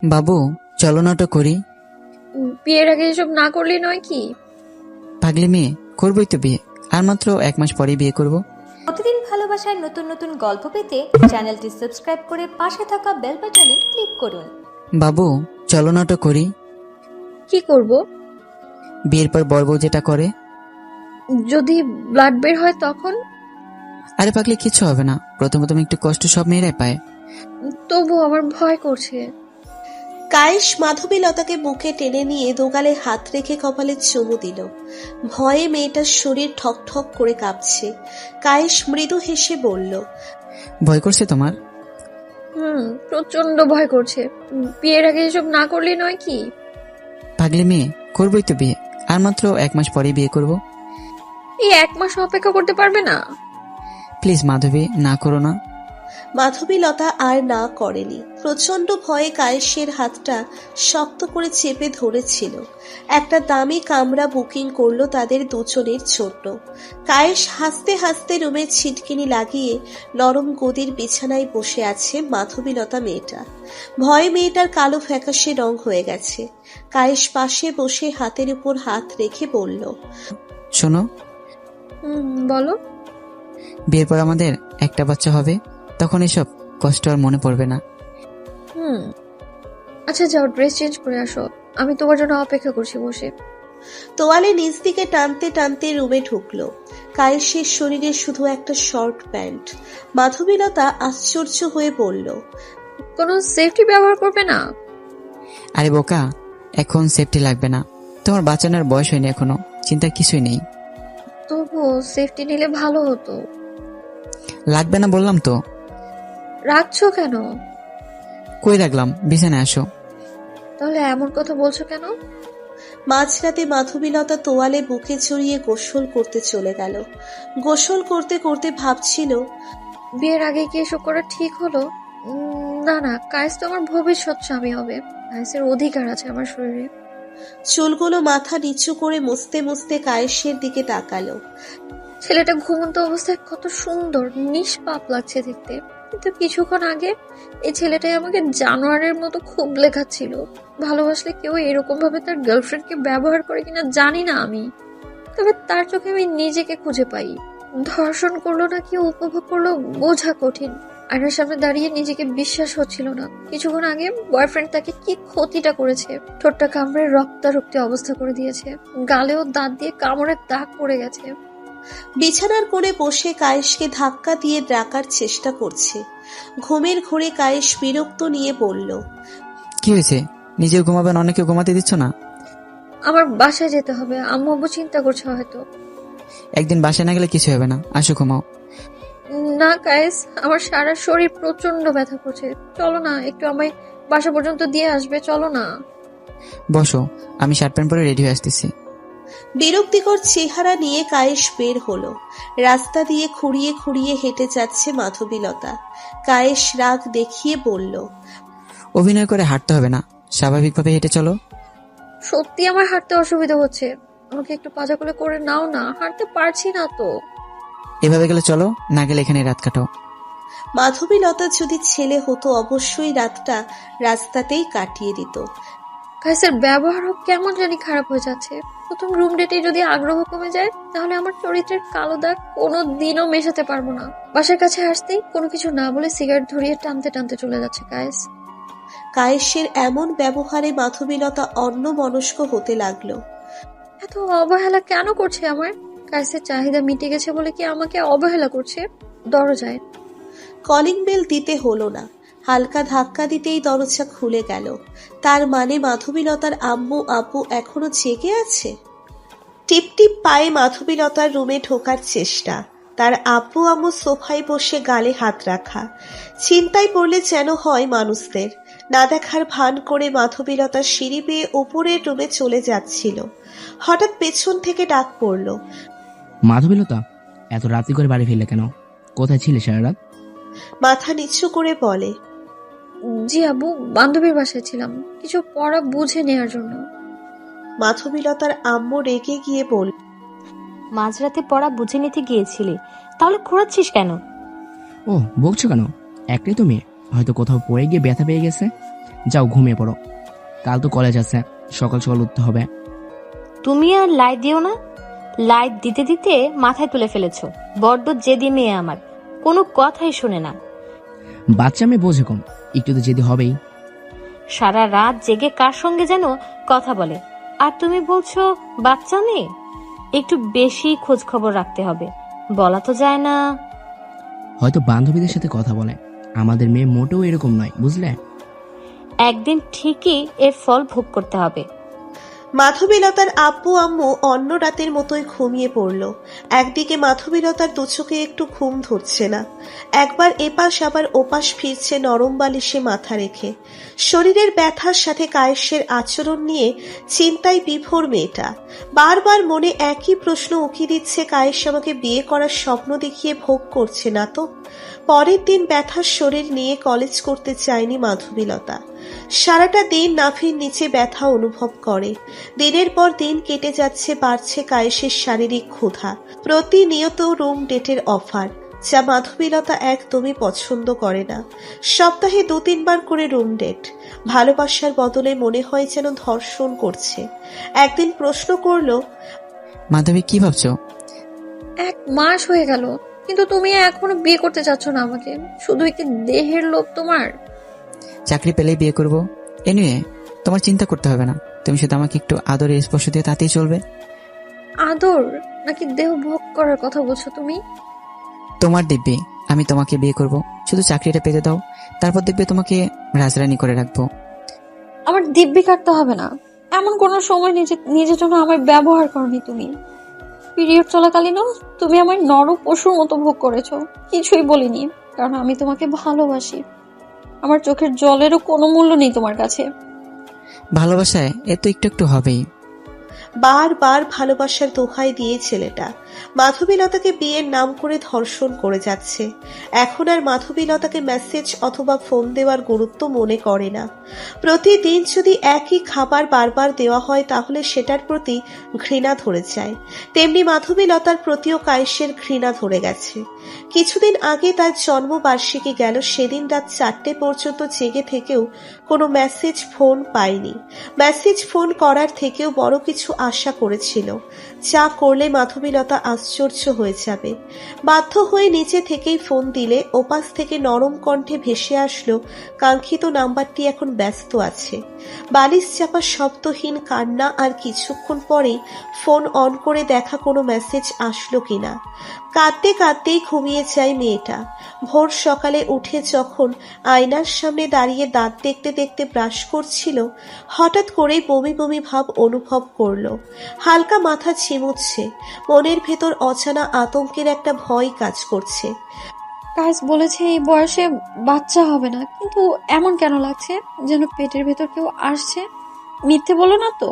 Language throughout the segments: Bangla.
বাবু, চলো না ওটা করি। বিয়ের আগে এসব না করলে নয় কি? পাগলি মেয়ে, করবোই তো বিয়ে। আর মাত্র 1 মাস পরেই বিয়ে করব। প্রতিদিন ভালোবাসার নতুন নতুন গল্প পেতে চ্যানেলটি সাবস্ক্রাইব করে পাশে থাকা বেল বাটনে ক্লিক করুন। বাবু, চলো না ওটা করি। কি করব? বিয়ের পর বর বউ যেটা করে। যদি ব্লাড বের হয় তখন? আরে পাগলি, কিছু হবে না। প্রথম প্রথম একটু কষ্ট সব মেয়েরাই পায়। তবু আমার ভয় করছে। কায়েস মাধবীলতাকে বুকে টেনে নিয়ে দোগালে হাত রেখে কপালে চুমু দিল। ভয়ে মেয়েটার শরীর ঠক ঠক করে কাঁপছে। কায়েস মৃদু হেসে বলল, ভয় করছে তোমার? প্রচন্ড ভয় করছে। বিয়ের আগে এসব না করলে নয় কি? পাগলি মেয়ে, করবোই তো বিয়ে। আর মাত্র 1 মাস পরেই বিয়ে করব। এই 1 মাস অপেক্ষা করতে পারবে না? প্লিজ মাধবী, না করো না। মাধবীলতা আর না করেনি। প্রচন্ড ভয়ে কায়েসের হাতটা শক্ত করে চেপে ধরেছিল। একটা দামি কামরা বুকিং করলো তাদের দুজনের জন্য। কায়েস হাসতে হাসতে রুমের ছিটকিনি লাগিয়ে নরম গদির বিছানায় বসে আছে মাধবীলতা মেয়েটা। ভয়ে মেয়েটার কালো ফ্যাকাশে রং হয়ে গেছে। কায়েস পাশে বসে হাতের উপর হাত রেখে বলল, শোনো, বলো। বিয়ের পর আমাদের একটা বাচ্চা হবে। তখন এসব কষ্ট আর মনে পড়বে না। আচ্ছা যাও, ড্রেস চেঞ্জ করে আসো। আমি তোমার জন্য অপেক্ষা করছি বসে। তোয়ালে নিচ দিকে টানতে টানতে রুমে ঢুকলো। কায়েসের শরীরে শুধু একটা শর্ট প্যান্ট। মাধবীলতা আশ্চর্য হয়ে বলল, কোনো সেফটি ব্যবহার করবে না? আরে বোকা, এখন সেফটি লাগবে না। তোমার বাঁচানোর বয়স হয়নি এখনো, চিন্তার কিছুই নেই। তবু সেফটি নিলে ভালো হতো। লাগবে না বললাম তো। রাখছো কেন? কই রাখলাম? বিছানায় আসো। তাহলে এমন কথা বলছো কেন? মাঝরাতে মাধবীলতা তোয়ালে বুকে জড়িয়ে গোসল করতে চলে গেল। গোসল করতে করতে ভাবছিল, বিয়ের আগে কি এসব করা ঠিক হলো? না না, কায়েস তো আমার ভবিষ্যৎ স্বামী হবে। কায়েসের অধিকার আছে আমার শরীরে। চুলগুলো মাথা নিচু করে মুছতে মুছতে কায়েসের দিকে তাকালো। ছেলেটা ঘুমন্ত অবস্থায় কত সুন্দর, নিষ্পাপ লাগছে দেখতে। কিন্তু কিছুক্ষণ আগে এই ছেলেটাই আমাকে জানোয়ারের মতো খুব লেখাচ্ছিল। ভালোবাসলে কেউ এরকম ভাবে তার গার্লফ্রেন্ডকে ব্যবহার করে কিনা জানি না আমি, তবে তার চোখে আমি নিজেকে খুঁজে পাই। ধর্ষণ করলো না কেউ উপভোগ করলো বোঝা কঠিন। আয়নার সামনে দাঁড়িয়ে নিজেকে বিশ্বাস হচ্ছিল না। কিছুক্ষণ আগে বয়ফ্রেন্ড তাকে কি ক্ষতিটা করেছে। ঠোঁটটা কামড়ে রক্তারক্তি অবস্থা করে দিয়েছে। গালেও দাঁত দিয়ে কামড়ের দাগ পড়ে গেছে। বিছানার কোণে বসে কায়েসকে ধাক্কা দিয়ে ডাকার চেষ্টা করছে। ঘুমের ঘোরে কায়েস বিরক্ত নিয়ে বলল, কি হয়েছে? নিজেও ঘুমাবেন, অনেকে ঘুমাতে দিচ্ছ না? আমার বাসায় যেতে হবে। আম্মু আব্বু চিন্তা করছে হয়তো। একদিন বাসায় না গেলে কিছু হবে না, আসো ঘুমাও। না কায়েস, আমার সারা শরীর প্রচন্ড ব্যথা করছে। চলো না, একটু আমায় বাসা পর্যন্ত দিয়ে আসবে, চলো না। বসো, আমি শার্ট প্যান্ট পরে রেডি হয়ে আসতেছি। বিরক্তিকর চেহারা নিয়ে কায়েস বের হলো। রাস্তা দিয়ে খুঁড়িয়ে খুঁড়িয়ে হেঁটে যাচ্ছে মাধবীলতা। কায়েস রাগ দেখিয়ে বলল, অভিনয় করে হাঁটতে হবে না, স্বাভাবিকভাবে হেঁটে চলো। সত্যি আমার হাঁটতে অসুবিধা হচ্ছে। আমাকে একটু পাজা করে করে নাও না, হাঁটতে পারছি না তো। এভাবে গেলে চলো, না গেলে এখানে রাত কাটো। মাধবীলতা যদি ছেলে হতো অবশ্যই রাতটা রাস্তাতেই কাটিয়ে দিত। কায়েসের ব্যবহারও কেমন জানি খারাপ হয়ে যাচ্ছে। প্রথম রুম ডেটে যদি আগ্রহ কমে যায়, তাহলে আমার চরিত্রের কালো দাগ কোনো দিনও মেশাতে পারবো না। বাসার কাছে আসতেই কোনো কিছু না বলে সিগারেট ধরিয়ে টানতে টানতে চলে যাচ্ছে কায়েস। কায়েসের এমন ব্যবহারে মাধবীলতা অন্যমনস্ক হতে লাগলো। এত অবহেলা কেন করছে আমার? কায়েসের চাহিদা মিটে গেছে বলে কি আমাকে অবহেলা করছে? দরজায় কলিং বেল দিতে হলো না, হালকা ধাক্কা দিতেই দরজা খুলে গেল। তার মানে মাধবীলতার আম্মু আব্বু এখনো জেগে আছে। টিপ টিপ পায়ে মাধবীলতার রুমে ঢোকার চেষ্টা। তার আব্বু আম্মু সোফায় বসে গালে হাত রাখা। চিন্তায় পড়লে যেন হয় মানুষদের। না দেখার ভান করে মাধবীলতা সিঁড়ি বেয়ে উপরের রুমে চলে যাচ্ছিল। হঠাৎ পেছন থেকে ডাক পড়ল, মাধবীলতা, এত রাত্রি করে বাড়ি ফিরলে কেন? কোথায় ছিলে সারা রাত? মাথা নিচু করে বলে, জি আব্বু, বান্ধবীর বাসায় ছিলাম কিছু পড়া বুঝে নেয়ার জন্য। মাধবীলতার আম্মু রেগে গিয়ে বলল, মাঝরাতে পড়া বুঝে নিতে গিয়েছিলি, তাহলে ঘোরাচ্ছিস কেন? ও, বকছো কেন? একটাই তো মেয়ে, হয়তো কোথাও পড়ে গিয়ে ব্যথা পেয়ে গেছে। যাও ঘুমিয়ে পড়ো, কাল তো কলেজ আছে, সকাল সকাল উঠতে হবে। তুমি আর লাইট দিও না। লাইট দিতে দিতে মাথায় তুলে ফেলেছো। বড্ড জেদি মেয়ে আমার, কোনো কথাই শোনে না। বাচ্চা মেয়ে বোঝে কম, একটু তো যেতে হবেই। সারা রাত জেগে কার সঙ্গে যেন কথা বলে, আর তুমি বলছো বাচ্চা নেই। একটু বেশি খোঁজ খবর রাখতে হবে, বলা তো যায় না। হয়তো বান্ধবীদের সাথে কথা বলে, আমাদের মেয়ে মোটেও এরকম নয়, বুঝলে? একদিন ঠিকই এর ফল ভোগ করতে হবে। মাধবীলতার আব্বু আম্মু অন্য রাতের মতোই ঘুমিয়ে পড়ল। একদিকে মাধবীলতার দুচোখে একটু ঘুম ধরছে না, একবার এপাশ আবার ওপাশ ফিরছে নরম বালিশে মাথা রেখে। শরীরের ব্যথার সাথে কায়েসের আচরণ নিয়ে চিন্তায় বিভোর মেয়েটা। বারবার মনে একই প্রশ্ন উকি দিচ্ছে, কায়েস আমাকে বিয়ে করার স্বপ্ন দেখিয়ে ভোগ করছে না তো? পরের দিন ব্যথার শরীর নিয়ে কলেজ করতে চায়নি মাধবীলতা। সারাটা দিন নাভির নিচে ব্যথা অনুভব করে। দিনের পর দিন কেটে যাচ্ছে, বাড়ছে কায়েসের শারীরিক ক্ষুধা। প্রতিনিয়ত রুম ডেটের অফার, যা মাধবীলতা একদমই পছন্দ করে না। সপ্তাহে 2-3 বার করে রুম ডেট। ভালোবাসার বদলে মনে হয় যেন ধর্ষণ করছে। একদিন প্রশ্ন করলো, মাধবী কি ভাবছো? 1 মাস হয়ে গেল, কিন্তু তুমি এখনো বিয়ে করতে চাচ্ছ না আমাকে। শুধুই কি দেহের লোভ তোমার? চাকরি পেলেই বিয়ে করব। এনিওয়ে, তোমার চিন্তা করতে হবে না, তুমি শুধু আমাকে একটু আদরের স্পর্শ দিয়ে তাতেই চলবে। আদর নাকি দেহ ভোগ করার কথা বলছো তুমি? তোমার দিব্যি, আমি তোমাকে বিয়ে করব, শুধু চাকরিটা পেতে দাও, তারপর দেখবে তোমাকে রাজরানী করে রাখবো। আমার দিব্যি কাটতে হবে না। এমন কোন সময় নিজের জন্য আমার ব্যবহার করনি তুমি। পিরিয়ড চলাকালীনও তুমি আমার নর পশুর মতো ভোগ করেছো, কিছুই বলিনি, কারণ আমি তোমাকে ভালোবাসি। আমার চোখের জলেরও কোনো মূল্য নেই তোমার কাছে। ভালোবাসায় এ তো একটু একটু হবেই। বারবার ভালোবাসার দোহাই দিয়ে ছেলেটা মাধবীলতাকে বিয়ের নাম করে ধর্ষণ করে যাচ্ছে। এখন আর মাধবীলতাকে মেসেজ অথবা ফোন দেওয়ার গুরুত্ব মনে করে না। প্রতিদিন যদি একই খাবার বারবার দেওয়া হয় তাহলে সেটার প্রতি ঘৃণা ধরে যায়। তেমনি মাধবীলতার প্রতিও কায়েসের ঘৃণা ধরে গেছে। কিছুদিন আগে তার জন্মবার্ষিকী গেল, সেদিন রাত 4টে পর্যন্ত জেগে থেকেও কোনো মেসেজ ফোন পায়নি। মেসেজ ফোন করার থেকেও বড় কিছু আশা করেছিল, যা করলে মাধবীলতা আশ্চর্য হয়ে যাবে। বাধ্য হয়ে নিচে থেকেই ফোন দিলে ওপাশ থেকে নরম কণ্ঠে ভেসে আসলো, কাঙ্ক্ষিত নাম্বারটি এখন ব্যস্ত আছে। বালিশ চাপা শব্দহীন কান্না, আর কিছুক্ষণ পরেই ফোন অন করে দেখা কোনো মেসেজ আসলো কিনা। কাঁদতে কাঁদতেই ঘুমিয়ে যায় মেয়েটা। ভোর সকালে উঠে যখন আয়নার সামনে দাঁড়িয়ে দাঁত দেখতে দেখতে ব্রাশ করছিল, হঠাৎ করেই বমি বমি ভাব অনুভব করলো। হালকা মাথা ঝিমুচ্ছে, মনের ভেতর অজানা আতঙ্কের একটা ভয় কাজ করছে। কায়েস বলেছে এই বয়সে বাচ্চা হবে না, কিন্তু এমন কেন লাগছে যেন পেটের ভেতর কেউ আসছে? মিথ্যে বলো না তো?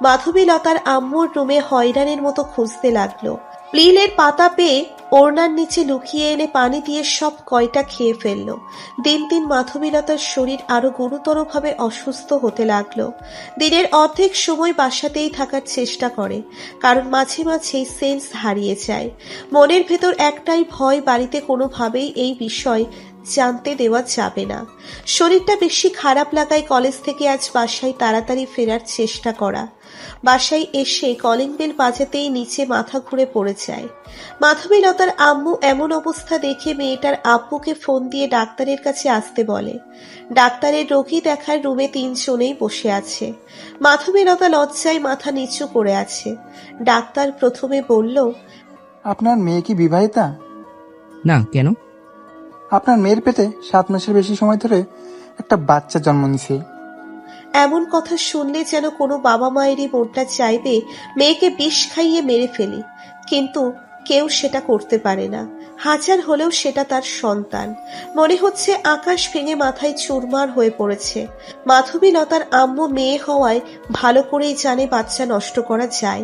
মাধবীলতার আম্মুর রুমে হয়রানির মতো খুঁজতে লাগলো। প্লিলের পাতা পেয়ে ওড়নার নিচে লুকিয়ে এনে পানি দিয়ে সব কয়টা খেয়ে ফেললো। দিন দিন মাধবীলতার শরীর আরো গুরুতরভাবে অসুস্থ হতে লাগলো। দিনের অর্ধেক সময় বাসাতেই থাকার চেষ্টা করে, কারণ মাঝে মাঝেই সেন্স হারিয়ে যায়। মনের ভেতর একটাই ভয়, বাড়িতে কোনোভাবেই এই বিষয় জানতে দেওয়া যাবে না। শরীরটা বেশি খারাপ লাগায় কলেজ থেকে আজ বাসায় তাড়াতাড়ি ফেরার চেষ্টা করা। বাসায় এসে কলিং বেল বাজাতেই নিচে মাথা ঘুরে পড়ে যায়। মাধবীলতার আম্মু এমন অবস্থা দেখে মেয়েটার আব্বুকে ফোন দিয়ে ডাক্তারের কাছে আসতে বলে। ডাক্তারের রোগী দেখার রুমে 3 জনেই বসে আছে। মাধবীলতা লজ্জায় মাথা নিচু করে আছে। ডাক্তার প্রথমে বলল, আপনার মেয়ে কি বিবাহিতা? না, কেন? আপনার মেয়ের পেটে 7 মাসের বেশি সময় ধরে একটা বাচ্চা জন্ম নিছে। এমন কথা শুনলে যেন কোনো বাবা মায়েরই মনটা চাইবে মেয়েকে বিষ খাইয়ে মেরে ফেলি, কিন্তু কেউ সেটা করতে পারে না। হাজার হলেও সেটা তার সন্তান। মনে হচ্ছে আকাশ ভেঙে মাথায় চুরমার হয়ে পড়েছে। মাধবীলতার আম্মু মেয়ে হওয়ায় ভালো করেই জানে বাচ্চা নষ্ট করা যায়।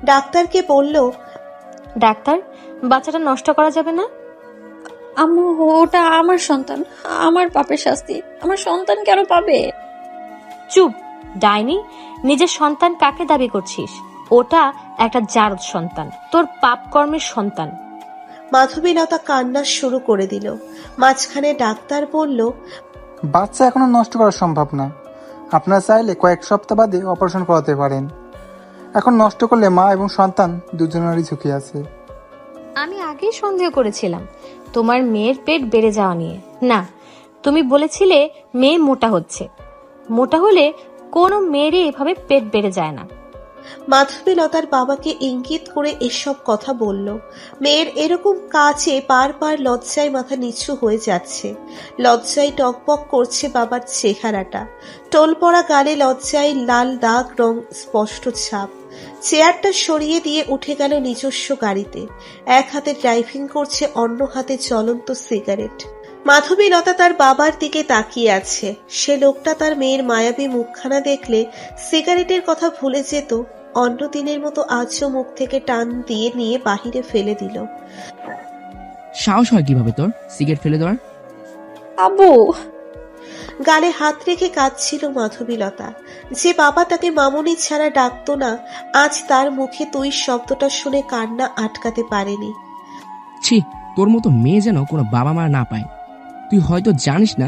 ডাক্তারকে বলল, ডাক্তার, বাচ্চাটা নষ্ট করা যাবে না? আম্মু, ওটা আমার সন্তান, আমার পাপের শাস্তি। আমার সন্তান কেন পাবে? চুপ ডাইনি, নিজের সন্তান কাকে দাবি করছিস? ওটা একটা জারদ সন্তান, তোর পাপ কর্মের সন্তান। মাধবীলতা কান্না শুরু করে দিল। মাঝখানে ডাক্তার বলল, বাচ্চা এখনো নষ্ট করা সম্ভব না। আপনারা চাইলে কয়েক সপ্তাহ বাদে অপারেশন করাতে পারেন। এখন নষ্ট করলে মা এবং সন্তান দুজনেরই ঝুঁকি আছে। আমি আগেই সন্দেহ করেছিলাম তোমার মেয়ের পেট বেড়ে যাওয়া নিয়ে। না, তুমি বলেছিলে মেয়ে মোটা হচ্ছে। মোটা হলে কোনো মেয়েরই এভাবে পেট বেড়ে যায় না। মাধবীলতার বাবাকে ইঙ্গিত করে এসব কথা বলল। মেয়ের এরকম কাজে বারবার লজ্জায় মাথা নিচু হয়ে যাচ্ছে। লজ্জায় টকবক করছে বাবার চেহারাটা। টোল পড়া গালে লজ্জায় লাল দাগ রং স্পষ্ট ছাপ। চেয়ারটা সরিয়ে দিয়ে উঠে গেল নিজস্ব গাড়িতে। এক হাতে ড্রাইভিং করছে, অন্য হাতে জ্বলন্ত সিগারেট। মাধবীলতা তার বাবার দিকে তাকিয়ে আছে। সে লোকটা তার মেয়ের মায়াবী মুখখানা দেখলে সিগারেটের কথা ভুলে যেত। অন্য দিনের মতো আজও মুখ থেকে টান দিয়ে নিয়ে বাহিরে ফেলে দিল। সাহস হয় কিভাবে তোর সিগারেট ফেলে দেওয়ার? আব্বু, গালে হাত রেখে কাঁদছিল মাধবীলতা। যে বাবা তাকে মামনি ছাড়া ডাকতো না, আজ তার মুখে তুই শব্দটা শুনে কান্না আটকাতে পারেনি। ছি, তোর মতো মেয়ে যেন কোনো বাবা মা না পায়। তুই হয়তো জানিস না,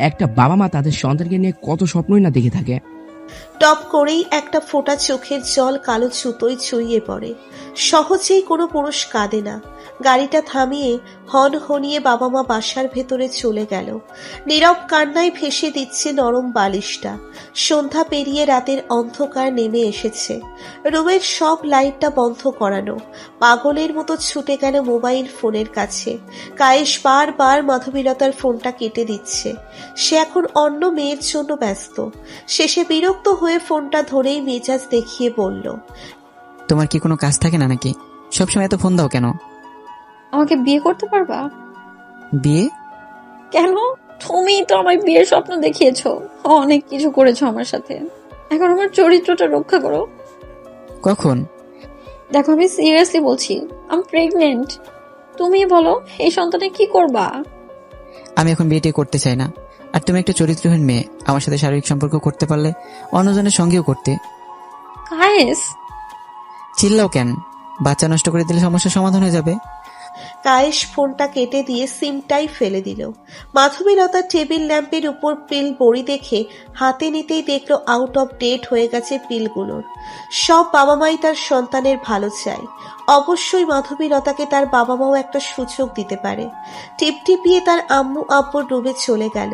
একটা বাবা মা তাদের সন্তানকে নিয়ে কত স্বপ্নই না দেখে থাকে। টপ করেই একটা ফোঁটা চোখের জল কালো ছুতোয় ছুঁয়ে পড়ে। সহজেই কোনো পুরুষ কাঁদে না। গাড়িটা থামিয়ে হন হনিয়ে বাবা মা বাসার ভেতরে চলে গেল। নীরব কান্নায় ভেসে দিচ্ছে নরম বালিশটা। সন্ধ্যা পেরিয়ে রাতের অন্ধকার নেমে এসেছে। রুমের সব লাইটটা বন্ধ করানো। পাগলের মতো ছুটে গেল মোবাইল ফোনের কাছে। কায়েশ বারবার মাধবীলতার ফোনটা কেটে দিচ্ছে। সে এখন অন্য মেয়ের জন্য ব্যস্ত। শেষে বিরক্ত হয়ে ফোনটা ধরেই মেজাজ দেখিয়ে বলল, তোমার কি কোনো কাজ থাকে না নাকি? সবসময় এত ফোন দাও কেন? আমাকে বিয়ে করতে পারবা? বিয়ে? কেন? তুমিই তো আমায় বিয়ের স্বপ্ন দেখিয়েছো, অনেক কিছু করেছো আমার সাথে। এখন আমার চরিত্রটা রক্ষা করো। কখন? দেখো, আমি সিরিয়াসলি বলছি, আমি প্রেগনেন্ট। তুমি বলো, এই সন্তানে কি করবা? আমি এখন বিয়েটি করতে চাই না। আর তুমি একটা চরিত্রহীন মেয়ে, আমার সাথে শারীরিক সম্পর্ক করতে পারলে অন্যজনের সঙ্গেও করতে। কায়েস, চিল্লাও কেন? বাচ্চা নষ্ট করে দিলে সমস্যার সমাধান হয়ে যাবে। কায়েশ ফোনটা কেটে দিয়ে সিমটাই ফেলে দিল। মাধবীলতা টেবিল ল্যাম্পের উপর পিল বড়ি দেখে হাতে নিতেই দেখল আউট অফ ডেট হয়ে গেছে পিলগুলোর। সব বাবা মাই তার সন্তানের ভালো চায়। অবশ্যই মাধবীলতাকে তার বাবা মাও একটা সুযোগ দিতে পারে। টিপটিপিয়ে তার আম্মু আব্বুর রুমে চলে গেল।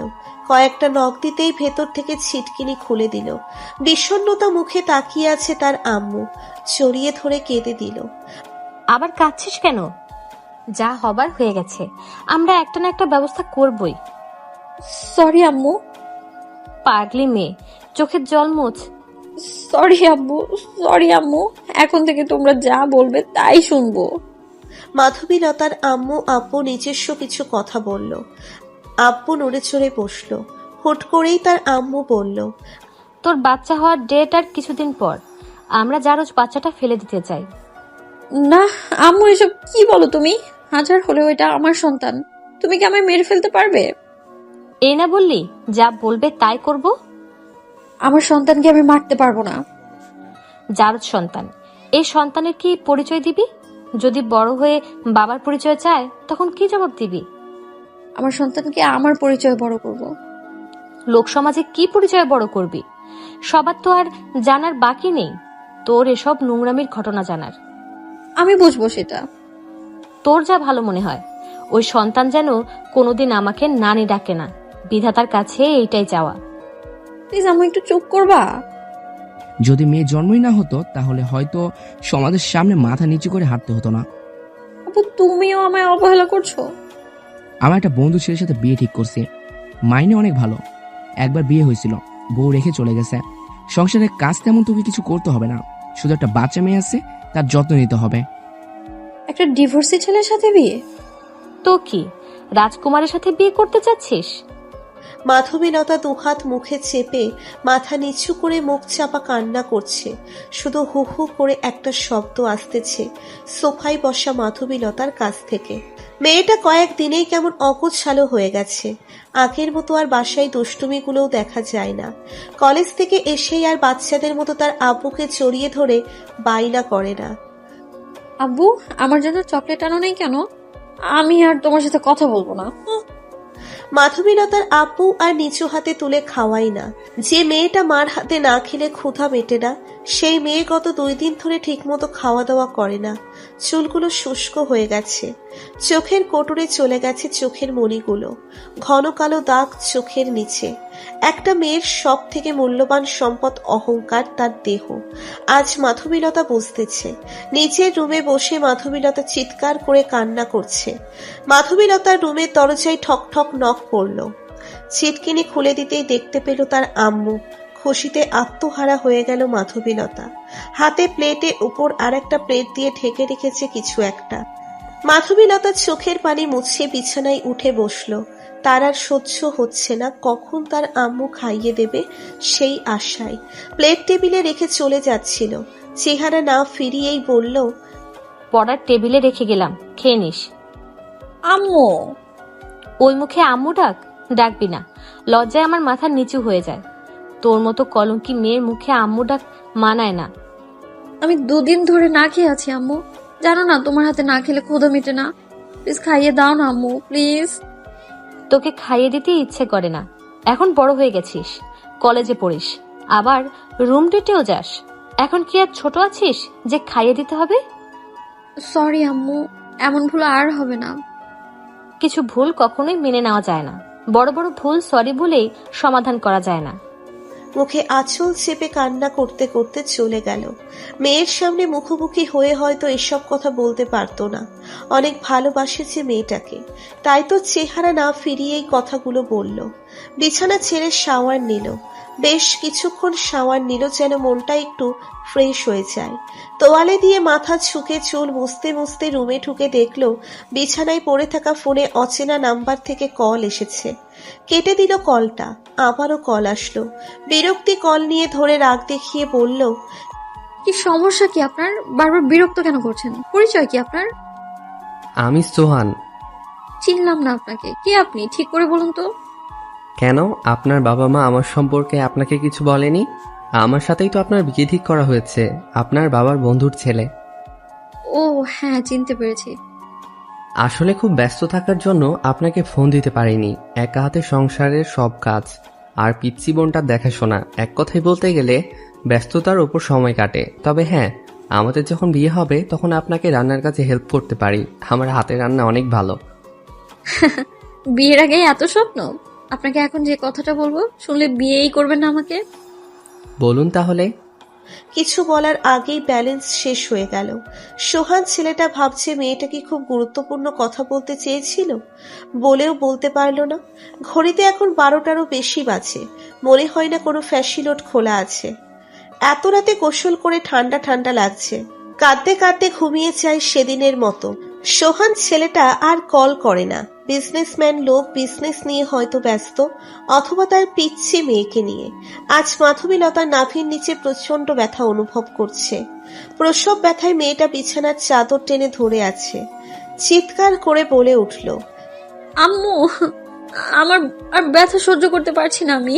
কয়েকটা নখ দিতেই ভেতর থেকে ছিটকিনি খুলে দিল। বিষণ্ণতা মুখে তাকিয়ে আছে তার আম্মু। জড়িয়ে ধরে কেঁদে দিল। আবার কাঁদছিস কেন? যা হবার হয়ে গেছে, আমরা একটা না একটা ব্যবস্থা করবই। সরি আম্মু। পাগলি মেয়ে, চোখের জল মোছ। সরি আব্বু, সরি আম্মু। এখন থেকে তোমরা যা বলবে তাই শুনবো। মাধবীলতার আম্মু আব্বু নিজস্ব কিছু কথা বলল। আব্বু নড়ে চড়ে বসল। হুট করেই তার আম্মু বলল, তোর বাচ্চা হওয়ার ডেট আর কিছুদিন পর। আমরা জারজ বাচ্চাটা ফেলে দিতে চাই। না আম্মু, এসব কি বলো তুমি? হাজার হলেও এটা আমার সন্তান। তুমি কি আমায় মেরে ফেলতে পারবে? এই না বললি যা বলবে তাই করব? আমার সন্তানকে আমি মারতে পারবো না। জারজ সন্তান, এই সন্তানের কি পরিচয় দিবি? যদি বড় হয়ে বাবার পরিচয় চায় তখন কি জবাব দিবি? আমার সন্তানকে আমার পরিচয় বড় করব। লোক সমাজে কি পরিচয় বড় করবি? সবার তো আর জানার বাকি নেই তোর এসব নোংরামির ঘটনা জানার। আমি বুঝবো সেটা। তোর যা ভালো মনে হয়। ওই সন্তান যেন কোনোদিন আমাকে নানি ডাকে না, বিধাতার কাছে এইটাই চাওয়া। প্লিজ আম্মু, একটু চুপ করবা? যদি মেয়ে জন্মই না হতো তাহলে হয়তো সমাজের সামনে মাথা নিচু করে হাঁটতে হতো না। আপু, তুমিও আমায় অবহেলা করছো। আমার একটা বন্ধু ছেলের সাথে বিয়ে ঠিক করছি। মাইনে অনেক ভালো। একবার বিয়ে হয়েছিল, বউ রেখে চলে গেছে। সংসারের কাজ তেমন তোকে কিছু করতে হবে না, শুধু একটা বাচ্চা মেয়ে আছে, তার যত্ন নিতে হবে। একটা ডিভোর্সি ছেলের সাথে বিয়ে? তো কি রাজকুমারের সাথে বিয়ে করতে চাচ্ছিস? মাধবীলতা দুহাত মুখে চেপে মাথা নিচু করে মুখ চাপা কান্না করছে। শুধু হু হু করে একটা শব্দ আসতেছে সোফায় বসা মাধবীলতার কাছ থেকে। মেয়েটা কয়েকদিনেই কেমন অগোছালো হয়ে গেছে। আগের মতো আর বাসায় দুষ্টুমিগুলোও দেখা যায় না। কলেজ থেকে এসেই আর বাচ্চাদের মতো তার আব্বুকে জড়িয়ে ধরে বাইনা করে না। আব্বু, আমার জন্য চকলেট আনো নাই কেন? আমি আর তোমার সাথে কথা বলবো না। মাধবীলতার আব্বু আর নিচু হাতে তুলে খাওয়াই না। যে মেয়েটা মার হাতে না খেলে ক্ষুধা মেটে না, সেই মেয়ে গত 2 দিন ধরে ঠিকমতো খাওয়া দাওয়া করে না। চুলগুলো শুষ্ক হয়ে গেছে, চোখের কোটরে চলে গেছে চোখের মণিগুলো, ঘন কালো দাগ চোখের নিচে। একটা মেয়ের সব থেকে মূল্যবান সম্পদ অহংকার, তার দেহ। আজ মাধবীলতা বুঝতেছে। নিচের রুমে বসে মাধবীলতা চিৎকার করে কান্না করছে। মাধবীলতার রুমের দরজায় ঠক ঠক নক পড়ল। ছিটকিনি খুলে দিতেই দেখতে পেল তার আম্মু। খুশিতে আত্মহারা হয়ে গেল মাধবীলতা। হাতে প্লেটে উপর আর একটা প্লেট দিয়ে ঢেকে রেখেছে কিছু একটা। মাধবীলতার চোখের পানি মুছে বিছানায় উঠে বসলো। তার আর সহ্য হচ্ছে না, কখন তার আম্মু খাইয়ে দেবে সেই আশায় প্লেট টেবিলে রেখে চলে যাচ্ছিল। চেহারা না ফিরিয়েই বলল, পড়ার টেবিলে রেখে গেলাম, খেয়ে নিস। আম্মু, ওই মুখে আম্মু ডাকবি না, লজ্জায় আমার মাথা নিচু হয়ে যায়। তোর মতো কলঙ্কি মেয়ের মুখে আম্মু ডাক মানায় না। আমি 2 দিন ধরে না খেয়ে আছি আম্মু। জানো না তোমার হাতে না খেলে ক্ষুধা মেটে না। প্লিজ খাইয়ে দাও না আম্মু, প্লিজ। তোকে খাইয়ে দিতে ইচ্ছে করে না। এখন বড় হয়ে গেছিস, কলেজে পড়িস, আবার রুম ডেটেও যাস। এখন কি আর ছোট আছিস যে খাইয়ে দিতে হবে? সরি আম্মু, এমন ভুল আর হবে না। কিছু ভুল কখনোই মেনে নেওয়া যায় না। বড় বড় ভুল সরি বলেই সমাধান করা যায় না। মুখে আঁচল চেপে কান্না করতে করতে চলে গেল। মেয়ের সামনে মুখোমুখি হয়ে হয়তো এসব কথা বলতে পারতো না। অনেক ভালোবাসেছে মেয়েটাকে, তাই তো চেহারা না ফিরিয়েই কথাগুলো বলল। বিছানা ছেড়ে শাওয়ার নিল। বেশ কিছুক্ষণ শাওয়ার নিল যেন মনটা একটু ফ্রেশ হয়ে যায়। তোয়ালে দিয়ে মাথা ঝুঁকে চুল মুছতে মুছতে রুমে ঢুকে দেখলো বিছানায় পড়ে থাকা ফোনে অচেনা নাম্বার থেকে কল এসেছে। কেটে দিল কলটা। আবারও কল আসলো। বিরক্তি কল নিয়ে ধরে রাগ দেখিয়ে বলল, কি সমস্যা কি আপনার? বারবার বিরক্ত কেন করছেন? পরিচয় কি আপনার? আমি সোহান। চিনলাম না আপনাকে। কে আপনি? ঠিক করে বলুন তো। কেন, আপনার বাবা মা আমার সম্পর্কে আপনাকে কিছু বলেনি? আমার সাথেই তো আপনার বিয়ে ঠিক করা হয়েছে, আপনার বাবার বন্ধুর ছেলে। ও হ্যাঁ, চিনতে পেরেছি। আসলে খুব ব্যস্ত থাকার জন্য আপনাকে ফোন দিতে পারিনি। একা হাতে সংসারের সব কাজ আর পিচ্চি বোনটার দেখাশোনা, এক কথায় বলতে গেলে ব্যস্ততার উপর সময় কাটে। তবে হ্যাঁ, আমাদের যখন বিয়ে হবে তখন আপনাকে রান্নার কাজে হেল্প করতে পারি। আমার হাতের রান্না অনেক ভালো। বিয়ের আগে এত স্বপ্ন? আপনাকে এখন যে কথাটা বলবো শুনলে বিয়েই করবেন না আমাকে? বলুন তাহলে। কিছু বলার আগেই ব্যালেন্স শেষ হয়ে গেল। সোহান ছেলেটা ভাবছে মেয়েটা কি খুব গুরুত্বপূর্ণ কথা বলতে চেয়েছিল, বলেও বলতে পারল না। ঘড়িতে এখন 12টারও বেশি বাজে। মনে হয় না কোনো ফ্যাসিলোড খোলা আছে। এত রাতে গোসল করে ঠান্ডা ঠান্ডা লাগছে। কাঁদতে কাঁদতে ঘুমিয়ে যায় সেদিনের মতো। সোহান ছেলেটা আর কল করে না। বিজনেসম্যান লোক, বিজনেস নিয়ে হয়তো ব্যস্ত, অথবা তার পিচ্ছি মেয়েকে নিয়ে। আজ মাধবীলতার নাভির নিচে প্রচন্ড ব্যথা অনুভব করছে। প্রসব ব্যথায় মেয়েটা বিছানার চাদর টেনে ধরে আছে। চিৎকার করে বলে উঠল, আম্মু, আমার আর ব্যথা সহ্য করতে পারছি না আমি।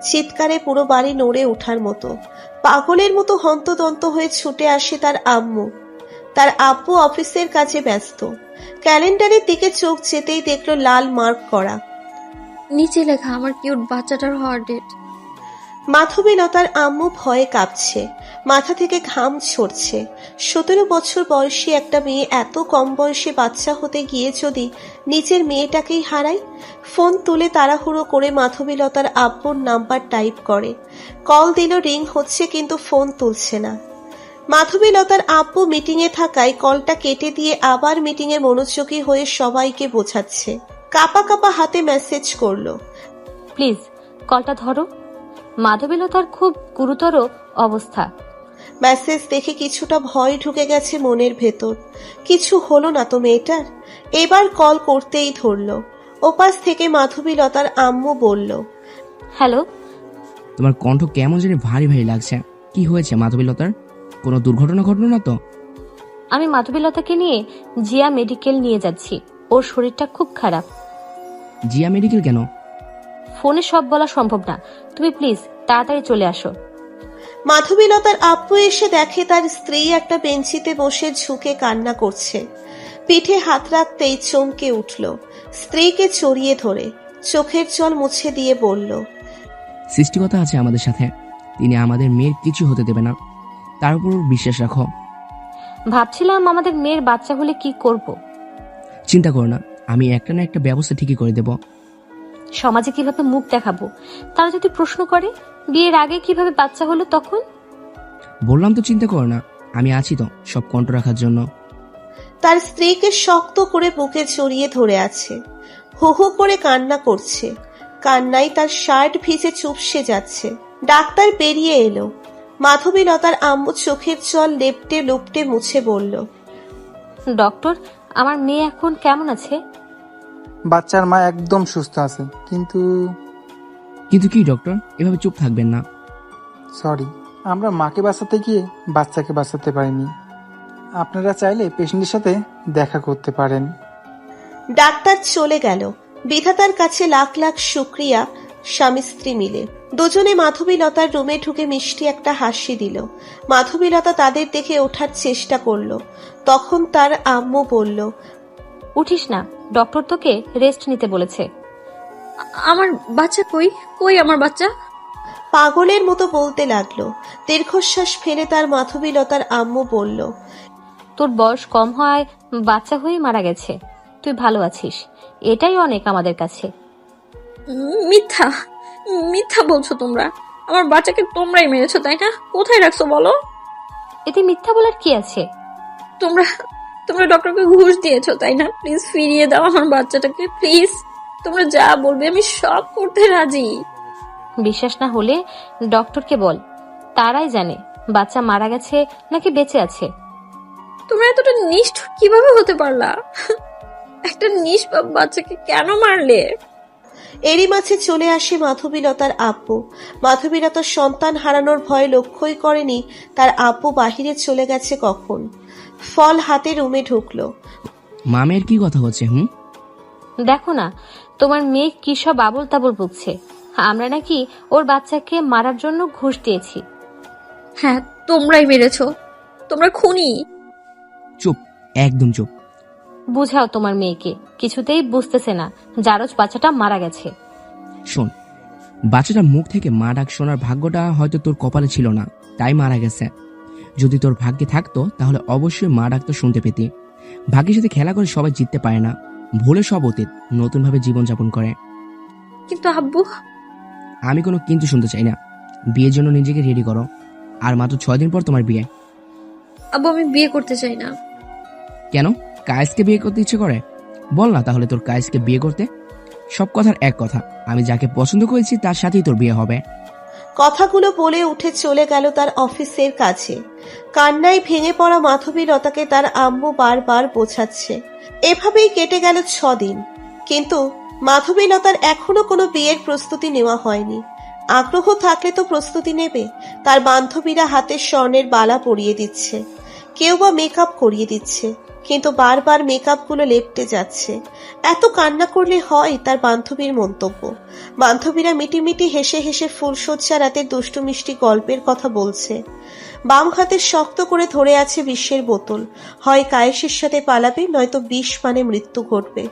চিৎকারে পুরো বাড়ি নড়ে ওঠার মতো। পাগলের মতো হন্তদন্ত হয়ে ছুটে আসে তার আম্মু। তার আব্বু অফিসের কাজে ব্যস্ত। ক্যালেন্ডারের দিকে চোখ যেতেই দেখলো লাল মার্ক করা। নিচে লেখা আমার কিউট বাচ্চাটার হওয়ার ডেট। মাধবীলতার আম্মু ভয়ে কাঁপছে, মাথা থেকে ঘাম ঝরছে। 17 বছর বয়সী একটা মেয়ে এত কম বয়সে বাচ্চা হতে গিয়ে যদি নিজের মেয়েটাকেই হারায়। ফোন তুলে তাড়াহুড়ো করে মাধবীলতার আব্বুর নাম্বার টাইপ করে। কল দিল, রিং হচ্ছে কিন্তু ফোন তুলছে না। মাধবীলতার আব্বু মিটিংয়ে থাকায় কলটা কেটে দিয়ে আবার মিটিংয়ে মনোযোগী হয়ে সবাইকে বোঝাচ্ছে। কাপা কাপা হাতে মেসেজ করলো, প্লিজ কলটা ধরো, মাধবীলতার খুব গুরুতর অবস্থা। মেসেজ দেখে কিছুটা ভয় ঢুকে গেছে মনের ভেতর। কিছু হলো না তো মেয়েটার? এবার কল করতেই ধরলো। ওপাশ থেকে মাধবীলতার আম্মু বলল, হ্যালো। তোমার কণ্ঠ কেমন জানি ভারী ভারী লাগছে। কি হয়েছে মাধবীলতার? কোনো দুর্ঘটনা ঘটলো না তো? আমি মাধবীলতাকে নিয়ে জিয়া মেডিকেল নিয়ে যাচ্ছি। ওর শরীরটা খুব খারাপ। জিয়া মেডিকেল কেন? ফোনে সব বলা সম্ভব না, তুমি প্লিজ তাড়াতাড়ি চলে আসো। মাধবীলতার আব্বু এসে দেখে তার স্ত্রী একটা বেঞ্চিতে বসে ঝুঁকে কান্না করছে। পিঠে হাত রাখতেই চমকে উঠল, স্ত্রীকে চড়িয়ে ধরে চোখের জল মুছে দিয়ে বলল, সৃষ্টিকতা আছে আমাদের সাথে, তিনি আমাদের মেয়ের কিছু হতে দেবে না, তার উপর বিশ্বাস রাখো। ভাবছিলাম আমাদের মেয়ের বাচ্চা হলে কি করব। চিন্তা করো না, আমি একটা না একটা ব্যবস্থা ঠিকই করে দেব। সমাজে কিভাবে মুখ দেখাবো? তারা যদি প্রশ্ন করে বিয়ের আগে কিভাবে বাচ্চা হলো তখন? বললাম তো চিন্তা করো না, আমি আছি তো সব কন্ট্রোল রাখার জন্য। তার স্ত্রীকে শক্ত করে বুকে জড়িয়ে ধরে আছে, হু হু করে কান্না করছে, কান্নায় তার শার্ট ভিজে চুপসে যাচ্ছে। ডাক্তার বেরিয়ে এলো। মাধবীলতার আম্মু চোখের জল লেপটে লুপটে মুছে বলল, ডক্টর, আমার মেয়ে এখন কেমন আছে? বাচ্চার মা একদম সুস্থ আছে, কিন্তু কিন্তু কি ডক্টর, এভাবে চুপ থাকবেন না। সরি, আমরা মাকে বাঁচাতে গিয়ে বাচ্চাকে বাঁচাতে পারিনি। আপনারা চাইলে পেশেন্টের সাথে দেখা করতে পারেন। ডাক্তার চলে গেল। বিধাতার কাছে লাখ লাখ শুক্রিয়া। স্বামী স্ত্রী মিলে দুজনে মাধবীলতার রুমে ঢুকে মিষ্টি একটা হাসি দিল। মাধবীলতা তাদের দেখে ওঠার চেষ্টা করলো, তখন তার আম্মু বলল, উঠিস না, ডক্টর তোকে রেস্ট নিতে বলেছে। আমার বাচ্চা কই? কই আমার বাচ্চা? পাগলের মতো বলতে লাগলো। দীর্ঘশ্বাস ফেলে তার মাধবীলতার আম্মু বলল, তোর বয়স কম হয় বাচ্চা হয়ে মারা গেছে, তুই ভালো আছিস, এটাই অনেক আমাদের কাছে। মিথ্যা, মিথ্যা বলছো তোমরা। আমার বাচ্চাকে তোমরাই মেরেছো, তাই না? কোথায় রাখছো বলো? এতে মিথ্যা বলার কি আছে? তোমরা তোমরা ডক্টরকে ঘুষ দিয়েছো, তাই না? প্লিজ ফিরিয়ে দাও আমার বাচ্চাটাকে, প্লিজ। তোমরা যা বলবে আমি সব করতে রাজি। বিশ্বাস না হলে ডক্টরকে বল, তারাই জানে বাচ্চা মারা গেছে নাকি বেঁচে আছে। তোমরা এতটা নিষ্ঠুর কিভাবে হতে পারলা? একটা নিষ্পাপ বাচ্চাকে কেন মারলে? এরই মাঝে চলে আসে মাধবীলতার আব্বু। মাধবীলতার সন্তান হারানোর ভয় লক্ষ্যই করেনি তার আব্বু বাহিরে চলে গেছে কখন। ফল হাতে রুমে ঢুকলো। মামের কি কথা হচ্ছে? দেখো না, তোমার মেয়ে কি সব আবল তাবল বকছে। আমরা নাকি ওর বাচ্চাকে মারার জন্য ঘুষ দিয়েছি। হ্যাঁ, তোমরাই মেরেছো, তোমরা খুনি। চুপ, একদম চুপ। বুঝাও তোমার মেয়েকে, কিছুতেই বুঝতেছে না জারজ বাচ্চাটা মারা গেছে। শোন, বাচ্চাটার মুখ থেকে মা ডাক শোনার ভাগ্যটা হয়তো তোর কপালে ছিল না, তাই মারা গেছে। যদি তোর ভাগ্যে থাকতো তাহলে অবশ্যই মা ডাক তো শুনতে পেতি। ভাগ্যের সাথে খেলা করে সবাই জিততে পারে না, ভুলে সব অতীত, নতুন ভাবে জীবনযাপন করে। কিন্তু আব্বু। আমি কোনো কিন্তু শুনতে চাই না। বিয়ের জন্য নিজেকে রেডি করো, আর মাত্র 6 দিন পর তোমার বিয়ে। আব্বু, আমি বিয়ে করতে চাই না। কেন? কায়েসকে বিয়ে করতে ইচ্ছে করে? বল না তাহলে তোর কায়েসকে বিয়ে করতে। সব কথার এক কথা, আমি যাকে পছন্দ করেছি তার সাথেই তোর বিয়ে হবে। কথাগুলো বলে উঠে চলে গেল তার অফিসের কাছে। কান্নায় ভেঙে পড়া মাধবীলতাকে তার আম্মু বারবার বোঝাচ্ছে। এভাবেই কেটে গেল 6 দিন। কিন্তু মাধবীলতার এখনো কোনো বিয়ের প্রস্তুতি নেওয়া হয়নি। আগ্রহ থাকলে তো প্রস্তুতি নেবে। তার বান্ধবীরা হাতে স্বর্ণের বালা পরিয়ে দিচ্ছে, কেউ বা মেকআপ করিয়ে দিচ্ছে, কিন্তু বারবার মেকআপগুলো লেপটে যাচ্ছে। এত কান্না করলে হয়? তার বান্ধবীর মন্তব্য। বান্ধবীরা মিটিমিটি হেসে হেসে ফুলশয্যা রাতের দুষ্টু মিষ্টি গল্পের কথা বলছে। বাম হাতে শক্ত করে ধরে আছে বিষের বোতল। হয় কায়েসের সাথে পালাবে, নয়তো বিষ পানে মৃত্যু ঘটবে।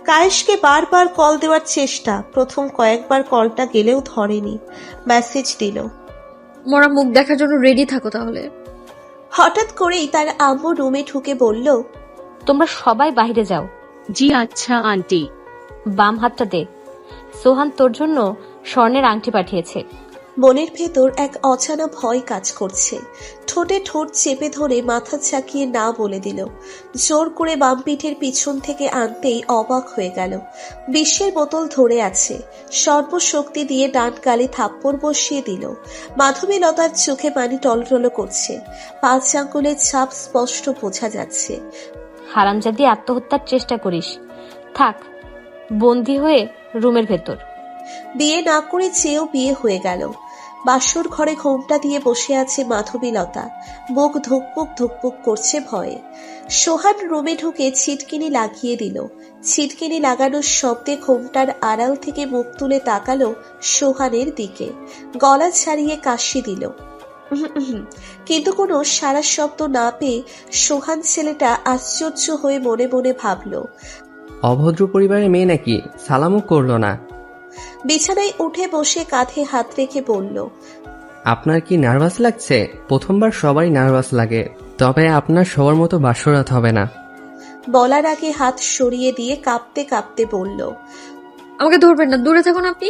কায়েসকে বারবার কল দেওয়ার চেষ্টা, প্রথম কয়েকবার কলটা গেলেও ধরেনি। মেসেজ দিল, মরা মুখ দেখার জন্য রেডি থাকো তাহলে। হঠাৎ করেই তার আম্মু রুমে ঢুকে বলল, তোমরা সবাই বাইরে যাও। জি আচ্ছা আন্টি। বাম হাতটা দে। সোহান তোর জন্য স্বর্ণের আংটি পাঠিয়েছে। মনের ভেতর এক অজানা ভয় কাজ করছে। ঠোঁটে ঠোঁট চেপে ধরে মাথা ঝাঁকিয়ে না বলে দিল। জোর করে বাম পিঠের পিছন থেকে আনতেই অবাক হয়ে গেল। বিষের বোতল ধরে আছে। সর্বশক্তি দিয়ে ডান গালে থাপ্পড় বসিয়ে দিল। মাধবীলতার চোখে পানি টলটল করছে। 5 আঙ্গুলের ছাপ স্পষ্ট বোঝা যাচ্ছে। হারামজাদি, আত্মহত্যার চেষ্টা করিস? থাক বন্দি হয়ে রুমের ভেতর। বিয়ে না করে চেয়েও বিয়ে হয়ে গেল। বাসর ঘরে ঘোমটা দিয়ে বসে আছে মাধবীলতা। বুক ধুকপুক ধুকপুক করছে ভয়ে। সোহান রুমে ঢুকে ছিটকিনি লাগিয়ে দিল। ছিটকিনি লাগানোর শব্দে ঘোমটার আড়াল থেকে মুখ তুলে তাকালো সোহানের দিকে। গলা ছাড়িয়ে কাশি দিল। কিন্তু কোনো সারা শব্দ না পেয়ে সোহান ছেলেটা আশ্চর্য হয়ে মনে মনে ভাবল। অভদ্র পরিবারের মেয়ে নাকি, সালামও করলো না। বিছানায় উঠে বসে কাঁধে হাত রেখে বলল, আপনার কি নার্ভাস লাগছে? প্রথমবার সবারই নার্ভাস লাগে, তবে আপনার সবার মতো বাসরাত হবে না। বলার আগে হাত সরিয়ে দিয়ে কাঁপতে কাঁপতে বলল, আমাকে ধরবেন না, দূরে থাকুন আপনি।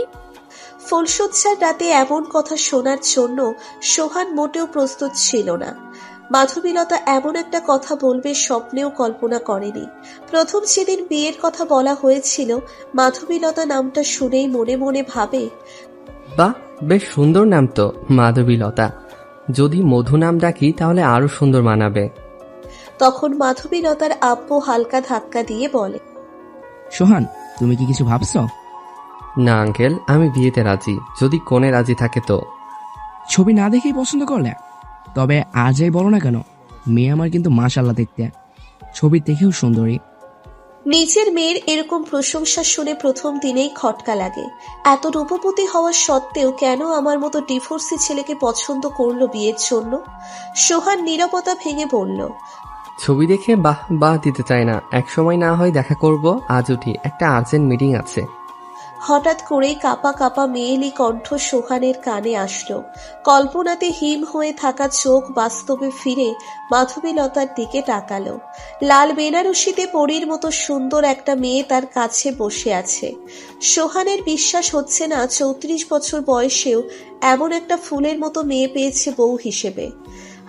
ফুলশয্যার রাতে এমন কথা শোনার জন্য সোহান মোটেও প্রস্তুত ছিল না। মাধবীলতা এমন একটা কথা বলবে স্বপ্নেও কল্পনা করেনি। প্রথম সেদিন বিয়ের কথা বলা হয়েছিল, মাধবীলতা নামটা শুনেই মনে মনে ভাবে, বাহ, বেশ সুন্দর নাম তো, মাধবীলতা। যদি মধু নাম ডাকি তাহলে আরো সুন্দর মানাবে। তখন মাধবীলতার আব্বু হালকা ধাক্কা দিয়ে বলে, সোহান, তুমি কি কিছু ভাবছো? না আঙ্কেল, আমি বিয়েতে রাজি, যদি কোণে রাজি থাকে তো। ছবি না দেখেই পছন্দ করলে? তবে আজই বলো না কেন, মেয়ে আমার কিন্তু মাশাআল্লাহ দেখতে, ছবি দেখেও সুন্দরী। নিজের মেয়ের এরকম প্রশংসা শুনে প্রথম দিনেই খটকা লাগে। এত রূপবতী হওয়া সত্ত্বেও কেন আমার মতো ডিভোর্সি ছেলেকে পছন্দ করলো বিয়ের জন্য? সোহান নীরবতা ভেঙে বলল, ছবি দেখে বাহ বাহ দিতে চাই না, একসময় না হয় দেখা করব, আজ উঠি, একটা আর্জেন্ট মিটিং আছে। হঠাৎ করেই কাপা কাপা মেয়েলি কণ্ঠ সোহানের কানে আসলো। কল্পনাতে হিম হয়ে থাকা চোখ বাস্তবে ফিরে মাধবীলতার দিকে তাকালো। লাল বেনারসিতে পরীর মতো সুন্দর একটা মেয়ে তার কাছে বসে আছে। সোহানের বিশ্বাস হচ্ছে না 34 বছর বয়সেও এমন একটা ফুলের মতো মেয়ে পেয়েছে বউ হিসেবে।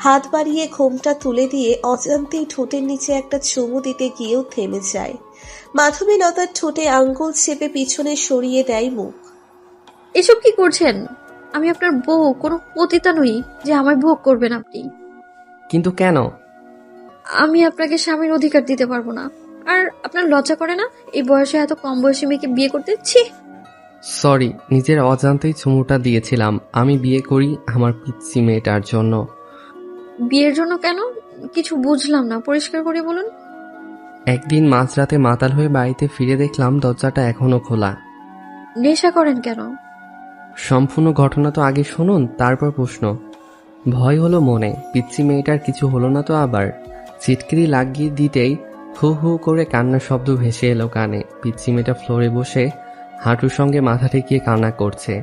হাত বাড়িয়ে ঘোমটা তুলে দিয়ে অজান্তেই ঠোঁটের নিচে একটা চুমু দিতে গিয়েও থেমে যায়। মাধবীলতার ঠোঁটে আঙ্গুল চেপে পিছনে সরিয়ে দেয় মুখ। এসব কি করছেন? আমি আপনার বউ, কোনো পতিতা নই যে আমায় ভোগ করবেন আপনি। কিন্তু কেন? আমি আপনাকে স্বামীর অধিকার দিতে পারবো না। আর আপনার লজ্জা করে না এই বয়সে এত কম বয়সী মেয়েকে বিয়ে করতে? ছি! সরি, নিজের অজান্তেই চুমুটা দিয়েছিলাম। আমি বিয়ে করি আমার পিচ্ছি মেয়েটার জন্য। বিয়ের জন্য কেন? কিছু বুঝলাম না, পরিষ্কার করে বলুন। একদিন মাঝরাতে মাতাল হয়ে বাড়িতে ফিরে দেখলাম দরজাটা এখনো খোলা। নেশা করেন কেন? সম্পূর্ণ ঘটনা তো আগে শুনুন, তারপর প্রশ্ন। ভয় হলো মনে, পিচ্ছি মেয়েটার কিছু হলো না তো আবার। চিটকিরি লাগিয়ে দিতেই হু হু করে কান্নার শব্দ ভেসে এলো কানে। পিচ্ছি মেয়েটা ফ্লোরে বসে হাঁটুর সঙ্গে মাথা ঠেকিয়ে কান্না করছে।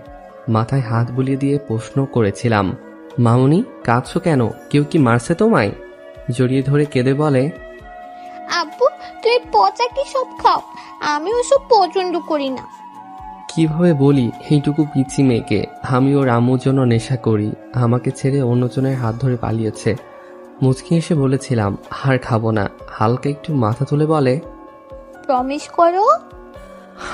মাথায় হাত বুলিয়ে দিয়ে প্রশ্ন করেছিলাম, মামুনি কাঁদছো কেন? কেউ কি মারছে তোমায়? জড়িয়ে ধরে কেঁদে বলে, আব্বু, তুমি পচা কি সব খাও, আমি ওসব পছন্দ করি না। কিভাবে বলি এইটুকু পিচ্ছি মেয়েকে? আমি ওর আম্মুর জন্য নেশা করি, আমাকে ছেড়ে অন্যজনের হাত ধরে পালিয়েছে। মুচকি এসে বলেছিলাম আর খাবো না। হালকা একটু মাথা তুলে বলে, প্রমিস করো।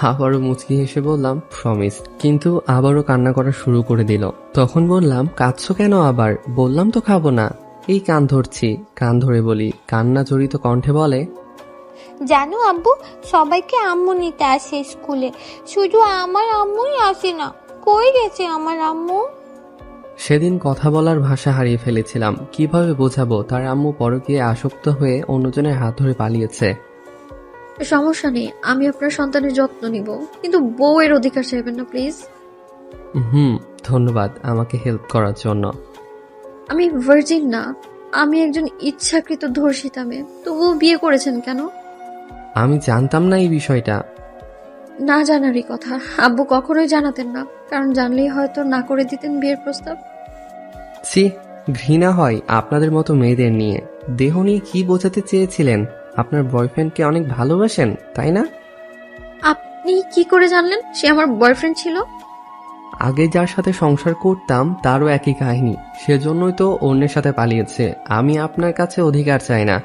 আবারও মুচকি হেসে বললাম প্রমিস, কিন্তু আবারও কান্না করা শুরু করে দিল। তখন বললাম, কাঁদছো কেন আবার? বললাম তো খাবো না। এই কান ধরছি। কান ধরে বলি, কান্না জড়িত কণ্ঠে বলে, জানো আব্বু, সবাইকে আম্মু নিতে আসে স্কুলে, শুধু আমার আম্মুই আসে না। কই গেছে আমার আম্মু? সেদিন কথা বলার ভাষা হারিয়ে ফেলেছিলাম। কিভাবে বোঝাবো তার আম্মু পরকীয়ায় আসক্ত হয়ে অন্যজনের হাত ধরে পালিয়েছে। সমস্যা নেই, আমি আপনার সন্তানের যত্ন নিব, কিন্তু বউয়ের অধিকার চাইবেন না প্লিজ। ধন্যবাদ আমাকে হেল্প করার জন্য। আমি ভার্জিন না, আমি একজন ইচ্ছাকৃত ধর্ষিতা মেয়ে। তবুও বিয়ে করেছেন কেন? আমি জানতাম না এই বিষয়টা। না জানারই কথা, আব্বু কখনোই জানাতেন না, কারণ জানলেই হয়তো না করে দিতেন বিয়ের প্রস্তাব। ছি, ঘৃণা হয় আপনাদের মতো মেয়েদের নিয়ে। দেহ নিয়ে কি বোঝাতে চেয়েছিলেন? আপনার বয়ফ্রেন্ডকে অনেক ভালোবাসেন, তাই না? আপনি কি করে জানলেন সে আমার বয়ফ্রেন্ড ছিল? আগে যার সাথে সংসার করতাম তারও একই কাহিনী, সেজন্যই তো অন্যের সাথে পালিয়েছে। আমি আপনার কাছে অধিকার চাই না,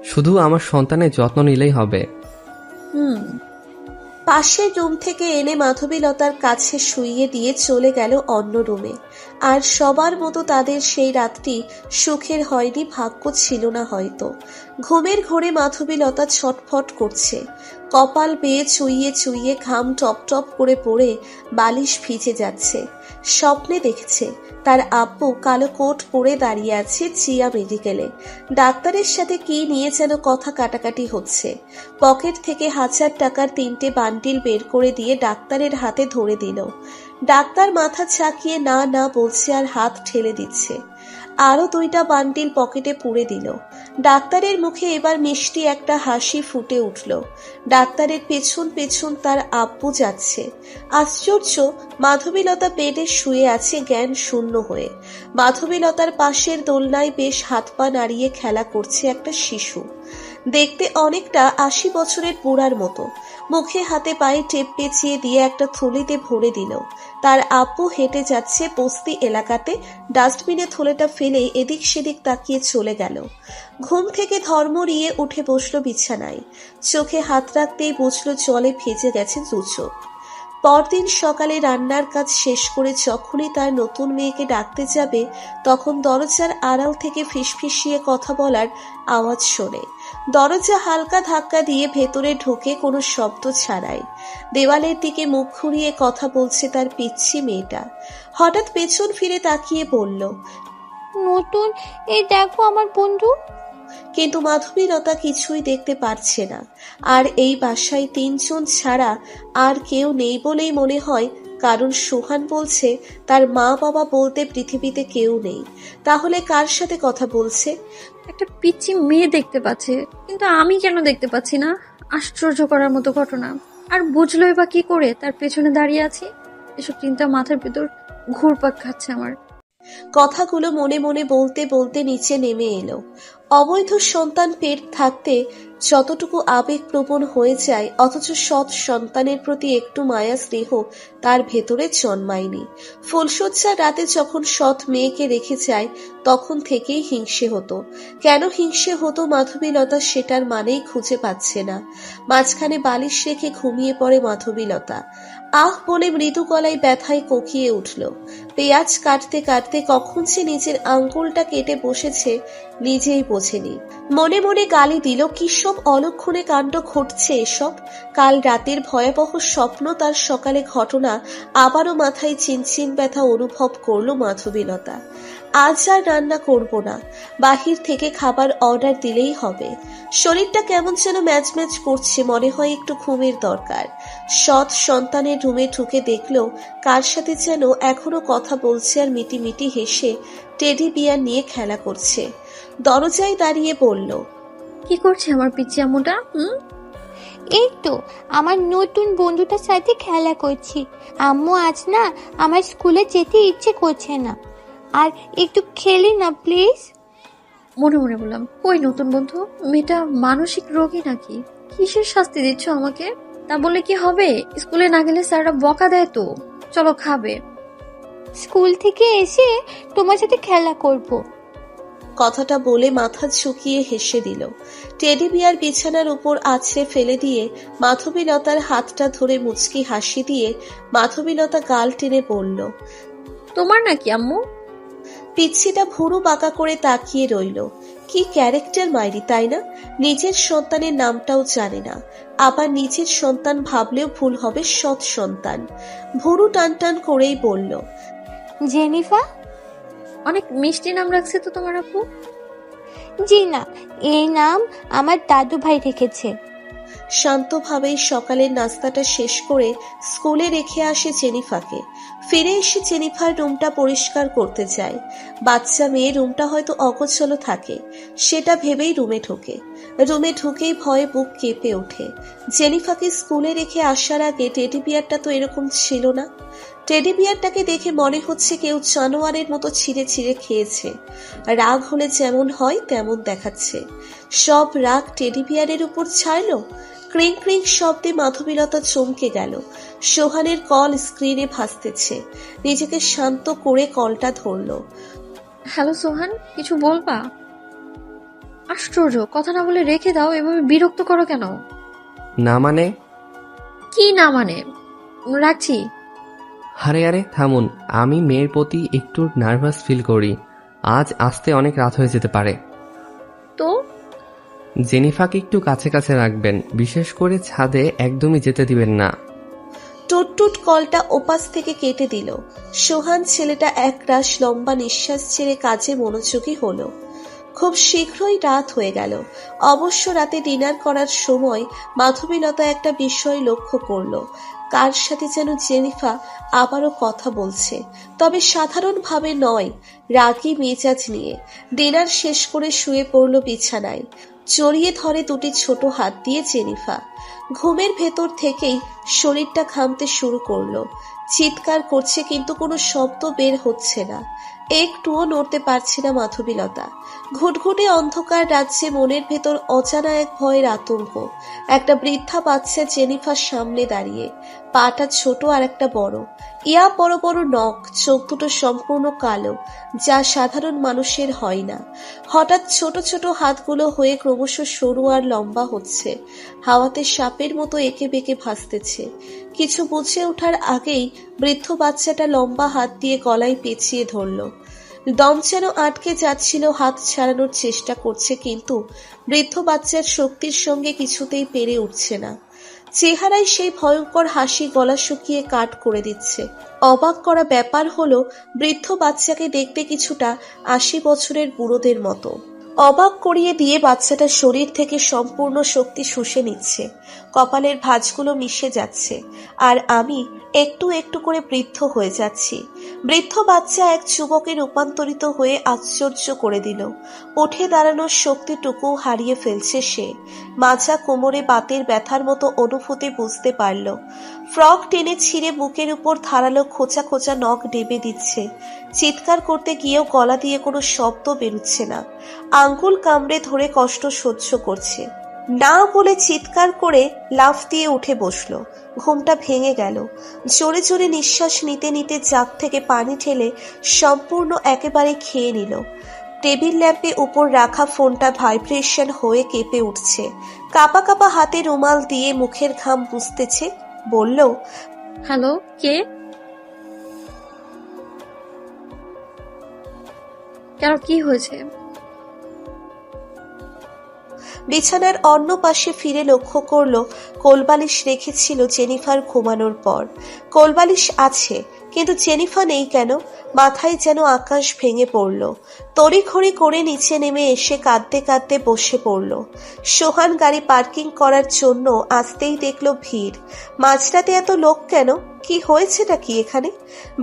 শুধু আমার সন্তানের যত্ন নিলেই হবে। পাশের রুম থেকে এনে মাধবীলতার কাছে শুইয়ে দিয়ে চলে গেল অন্য রুমে। আর সবার মতো তাদের সেই রাতটি সুখের হয়নি, ভাগ্য ছিল না হয়তো। ঘুমের ঘোরে মাধবীলতা ছটফট করছে। কপাল বেয়ে চুইয়ে চুইয়ে ঘাম টপ টপ করে পড়ে বালিশ ভিজে যাচ্ছে। স্বপ্নে দেখছে তার আব্বু কালো কোট পরে দাঁড়িয়ে আছে জিয়া মেডিকেলে। ডাক্তারের সাথে কি নিয়ে যেন কথা কাটাকাটি হচ্ছে। পকেট থেকে 1000 টাকার 3টে বান্ডিল বের করে দিয়ে ডাক্তারের হাতে ধরে দিল। ডাক্তার মাথা চাকিয়ে না না বলছে আর হাত ঠেলে দিচ্ছে। আরো 2টা বান্ডিল পকেটে পুরে দিল। ডাক্তারের মুখে এবার মিষ্টি একটা হাসি ফুটে উঠল। ডাক্তারের পেছন পেছন তার আব্বু যাচ্ছে। আশ্চর্য, মাধবীলতা বেডে শুয়ে আছে জ্ঞান শূন্য হয়ে। মাধবীলতার পাশের দোলনায় বেশ হাত পা নাড়িয়ে খেলা করছে একটা শিশু। দেখতে অনেকটা 80 বছরের বুড়ার মতো। মুখে হাতে পায়ে টেপ পেঁচিয়ে দিয়ে একটা থলিতে ভরে দিল। তার আব্বু হেঁটে যাচ্ছে বস্তি এলাকাতে, ডাস্টবিনে থলেটা ফেলে এদিক সেদিক তাকিয়ে চলে গেল। ঘুম থেকে ধর্মরিয়ে উঠে বসলো বিছানায়। চোখে হাত রাখতেই বুঝলো জলে ভেজে গেছে দু চোখ। পরদিন সকালে রান্নার কাজ শেষ করে যখনই তার নতুন মেয়েকে ডাকতে যাবে, তখন দরজার আড়াল থেকে ফিসফিসিয়ে কথা বলার আওয়াজ শোনে। দরজা হালকা ধাক্কা দিয়ে ভেতরে ঢুকে কোনো শব্দ ছাড়াই দেওয়ালের দিকে মুখ ঘুরিয়ে কথা বলছে তার পিচ্ছি মেয়েটা। হঠাৎ পেছন ফিরে তাকিয়ে বলল, নতুন, এই দেখো আমার বন্ধু। কিন্তু মাধবীলতা কিছুই দেখতে পারছে না। আর এই বাসায় 3 জন ছাড়া আর কেউ নেই বলেই মনে হয়, কারণ সোহান বলছে তার মা বাবা বলতে পৃথিবীতে কেউ নেই। তাহলে কার সাথে কথা বলছে? একটা পিচ্চি মেয়ে দেখতে পাচ্ছে, কিন্তু আমি কেন দেখতে পাচ্ছি না? আশ্চর্য করার মতো ঘটনা। আর বুঝলোই বা কি করে তার পেছনে দাঁড়িয়ে আছি? এসব চিন্তা মাথার ভেতর ঘুরপাক খাচ্ছে আমার। কথাগুলো মনে মনে বলতে বলতে নিচে নেমে এলো। অবৈধ সন্তান পেট থাকতে যতটুকু আবেগ প্রবণ হয়ে যায়, অথচ সৎ সন্তানের প্রতি একটু মায়া স্নেহ তার ভেতরে জন্মায়নি। ফুলশয্যার রাতে যখন সৎ মেয়েকে রেখে যায়, তখন থেকেই হিংসে হতো। কেন হিংসে হতো মাধবীলতা সেটার মানেই খুঁজে পাচ্ছে না। মাঝখানে বালিশ রেখে ঘুমিয়ে পড়ে মাধবীলতা। আহ বলে মৃদু গলায় ব্যথায় কোকিয়ে উঠল। পেঁয়াজ কাটতে কাটতে কখন সে নিজের আঙ্গুলটা কেটে বসেছে নিজেই বোঝেনি। মনে মনে গালি দিল, কি সব অলক্ষণে কাণ্ড ঘটছে এসব। কাল রাতের ভয়াবহ স্বপ্ন, তার সকালে ঘটনা, আবারও মাথায় চিনচিন ব্যথা অনুভব করলো মাধবীলতা। আজ আর রান্না করব না, বাহির থেকে খাবার অর্ডার দিলেই হবে। শরীরটা কেমন যেন ম্যাচ ম্যাচ করছে, মনে হয় একটু ঘুমের দরকার। সৎ সন্তানের রুমে ঢুকে দেখলো কার সাথে যেন এখনো কথা বলছে আর মিটিমিটি হেসে টেডি বিয়ার নিয়ে খেলা করছে। দরজায় দাঁড়িয়ে বলল, কি করছে আমার পিচ্চি আম্মুটা? এই তো আমার নতুন বন্ধুটার সাথে খেলা করছি। আম্মু, আজ না আমার স্কুলে যেতে ইচ্ছে করছে না, আর একটু খেলি না প্লিজ। মনে মনে বললাম, কই নতুন বন্ধু? মেয়েটা মানসিক রোগী নাকি? কিসের শাস্তি দিচ্ছ আমাকে? তা বলে কি হবে? স্কুলে না গেলে স্যাররা বকা দেয় তো। চলো খাবে। স্কুল থেকে এসে তোমার সাথে খেলা করব। কথাটা বলে মাথা ঝুঁকিয়ে হেসে দিল। টেডি বিয়ার বিছানার উপর আছড়ে ফেলে দিয়ে মাধবীলতার হাতটা ধরে মুচকি হাসি দিয়ে মাধবীলতা গাল টেনে বলল, তোমার নাকি আম্মু? পিচ্ছিটা ভুরু বাঁকা করে তাকিয়ে রইল। কি ক্যারেক্টার মাইরি, তাই না? নিজের সন্তানের নামটাও জানে না, আবার নিজের সন্তান ভাবলেও ভুল হবে সৎ সন্তান। ভুরু টান টান করেই বলল, জেনিফা। অনেক মিষ্টি নাম রাখছে তো তোমার আপু। জি না, এই নাম আমার দাদু ভাই রেখেছে। শান্তভাবেই সকালের নাস্তাটা শেষ করে স্কুলে রেখে আসে জেনিফাকে। ফিরে এসে জেনিফার রুমটা পরিষ্কার করতে যায়। বাচ্চা মেয়ে, রুমটা হয়তো অগোছালো থাকে, সেটা ভেবেই রুমে ঢোকে। রুমে ঢুকেই ভয়ে বুক কেঁপে ওঠে। জেনিফাকে স্কুলে রেখে আসার আগে টেডি বিয়ারটা তো এরকম ছিল না। টেডি বিয়ারটাকে দেখে মনে হচ্ছে কেউ জানোয়ারের মতো ছিঁড়ে ছিঁড়ে খেয়েছে। রাগ হলে যেমন হয় তেমন দেখাচ্ছে। সব রাগ টেডি বিয়ারের উপর ছাড়লো। ক্রিং ক্রিং শব্দে মাধবীলতা চমকে গেল। সোহানের কল স্ক্রিনে ভাসতেছে। নিজেকে শান্ত করে কলটা ধরল। হ্যালো সোহান, কিছু বলবা? আশ্চর্য, কথা না বলে রেখে দাও, এভাবে বিরক্ত করো কেন? না মানে? কি না মানে? রাখছি। আরে আরে থামুন, আমি মেয়ের প্রতি একটু নার্ভাস ফিল করি। আজ আসতে অনেক রাত হয়ে যেতে পারে। তো জেনিফাকে একটু কাছে কাছে রাখবেন, বিশেষ করে ছাদে একদমই যেতে দিবেন না। টুট টুট কলটা ওপাশ থেকে কেটে দিল। সোহান ছেলেটা একরাশ লম্বা নিঃশ্বাস ছেড়ে কাজে মনোযোগী হলো। খুব শীঘ্রই রাত হয়ে গেল। অবশ্য রাতে ডিনার করার সময় মাধবীলতা একটা বিষয় লক্ষ্য করলো। কার সাথে যেন জেনিফা আবারও কথা বলছে, তবে সাধারণভাবে নয়, রাগী মেজাজ নিয়ে। ডিনার শেষ করে শুয়ে পড়ল বিছানায়। জড়িয়ে ধরে দুটি ছোট হাত দিয়ে জেনিফা। ঘুমের ভেতর থেকেই শরীরটা ঘামতে শুরু করলো। চিৎকার করছে কিন্তু কোনো শব্দ বের হচ্ছে না। একটুও নড়তে পারছে না মাধবীলতা। ঘুটঘুটে অন্ধকার রাজ্যে মনের ভেতর অজানা এক ভয়ের আতঙ্ক। একটা বৃদ্ধা বাচ্চা জেনিফার সামনে দাঁড়িয়ে, পাটা ছোট আর একটা বড়, ইয়া বড় বড় নখ, চোখ দুটো সম্পূর্ণ কালো, যা সাধারণ মানুষের হয় না। হঠাৎ ছোট ছোট হাতগুলো হয়ে ক্রমশ সরু আর লম্বা হচ্ছে, হাওয়াতে সাপের মতো এঁকে বেঁকে ভাসতেছে। কিছু বুঝে ওঠার আগেই বৃদ্ধ বাচ্চাটা লম্বা হাত দিয়ে গলায় পেঁচিয়ে ধরল। দম যেন আটকে যাচ্ছিল, হাত ছাড়ানোর চেষ্টা করছে, কিন্তু বৃদ্ধ বাচ্চার শক্তির সঙ্গে কিছুতেই পেরে উঠছে না। চেহারায় সেই ভয়ঙ্কর হাসি গলা শুকিয়ে কাট করে দিচ্ছে। অবাক করা ব্যাপার হলো, বৃদ্ধ বাচ্চাকে দেখতে কিছুটা 80 বছরের বুড়োদের মতো। অবাক করিয়ে দিয়ে বাচ্চাটার শরীর থেকে সম্পূর্ণ শক্তি শুষে নিচ্ছে, কপালের ভাঁজগুলো মিশে যাচ্ছে, আর আমি একটু একটু করে বৃদ্ধ হয়ে যাচ্ছি। বৃদ্ধ বাচ্চা এক যুবকে রূপান্তরিত হয়ে আশ্চর্য করে দিল। উঠে দাঁড়ানোর শক্তিটুকু হারিয়ে ফেলছে সে। মাজা কোমরে বাতের ব্যথার মতো অনুভূতি বুঝতে পারল। ফ্রক টেনে ছিঁড়ে বুকের উপর ধারালো খোঁচা খোঁচা নখ ডেবে দিচ্ছে। চিৎকার করতে গিয়েও গলা দিয়ে কোনো শব্দ বেরুচ্ছে না। আঙ্গুল কামড়ে ধরে কষ্ট সহ্য করছে। না বলে চিৎকার করে লাফ দিয়ে উঠে বসলো। ঘুমটা ভেঙে গেল। জোরে জোরে নিঃশ্বাস নিতে নিতে জাগ থেকে পানি ঢেলে সম্পূর্ণ একেবারে খেয়ে নিল। টেবিল ল্যাম্পে উপর রাখা ফোনটা ভাইব্রেশন হয়ে কেঁপে উঠছে। কাপা কাপা হাতে রুমাল দিয়ে মুখের ঘাম মুছতেছে। বলল, হ্যালো, কে? কেন, কি হয়েছে? বিছানার অন্য পাশে ফিরে লক্ষ্য করলো কোলবালিশ রেখেছিল জেনিফার ঘুমানোর পর। কোলবালিশ আছে, কিন্তু জেনিফা নেই কেন? মাথায় যেন আকাশ ভেঙে পড়ল। তড়িঘড়ি করে নিচে নেমে এসে কাঁদতে কাঁদতে বসে পড়ল। সোহান গাড়ি পার্কিং করার জন্য আসতেই দেখলো ভিড়। মাঝরাতে এত লোক কেন? কি হয়েছেটা কি এখানে?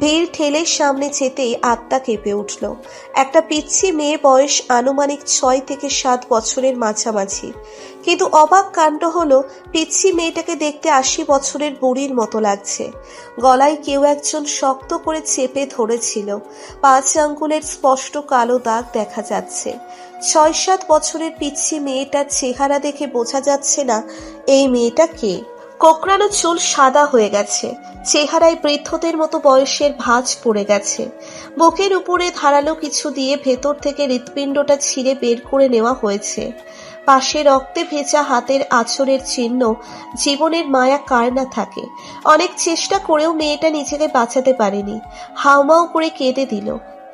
ভিড় ঠেলে সামনে যেতেই আত্মা কেঁপে উঠল। একটা পিচ্ছি মেয়ে, বয়স আনুমানিক 6 থেকে 7 বছরের মাঝামাঝি। কিন্তু অবাক কাণ্ড হলো, পিচ্ছি মেয়েটাকে দেখতে 80 বছরের বুড়ির মতো লাগছে। গলায় কেউ একজন শক্ত করে চেপে ধরেছিল। 5 আঙ্গুলের স্পষ্ট কালো দাগ দেখা যাচ্ছে। 6-7 বছরের পিচ্ছি মেয়েটার চেহারা দেখে বোঝা যাচ্ছে না এই মেয়েটা কে। কোকড়ানো চুল সাদা হয়ে গেছে, চেহারায় বৃদ্ধদের মতো বয়সের ভাঁজ পড়ে গেছে। বুকের উপরে ধারালো কিছু দিয়ে ভেতর থেকে হৃৎপিণ্ডটা ছিঁড়ে বের করে নেওয়া হয়েছে। পাশে রক্তে ভেজা হাতের আঁচড়ের চিহ্ন। জীবনের মায়া কার না থাকে। অনেক চেষ্টা করেও মেয়েটা নিজেকে বাঁচাতে পারেনি। হাউমাউ করে কেঁদে দিল।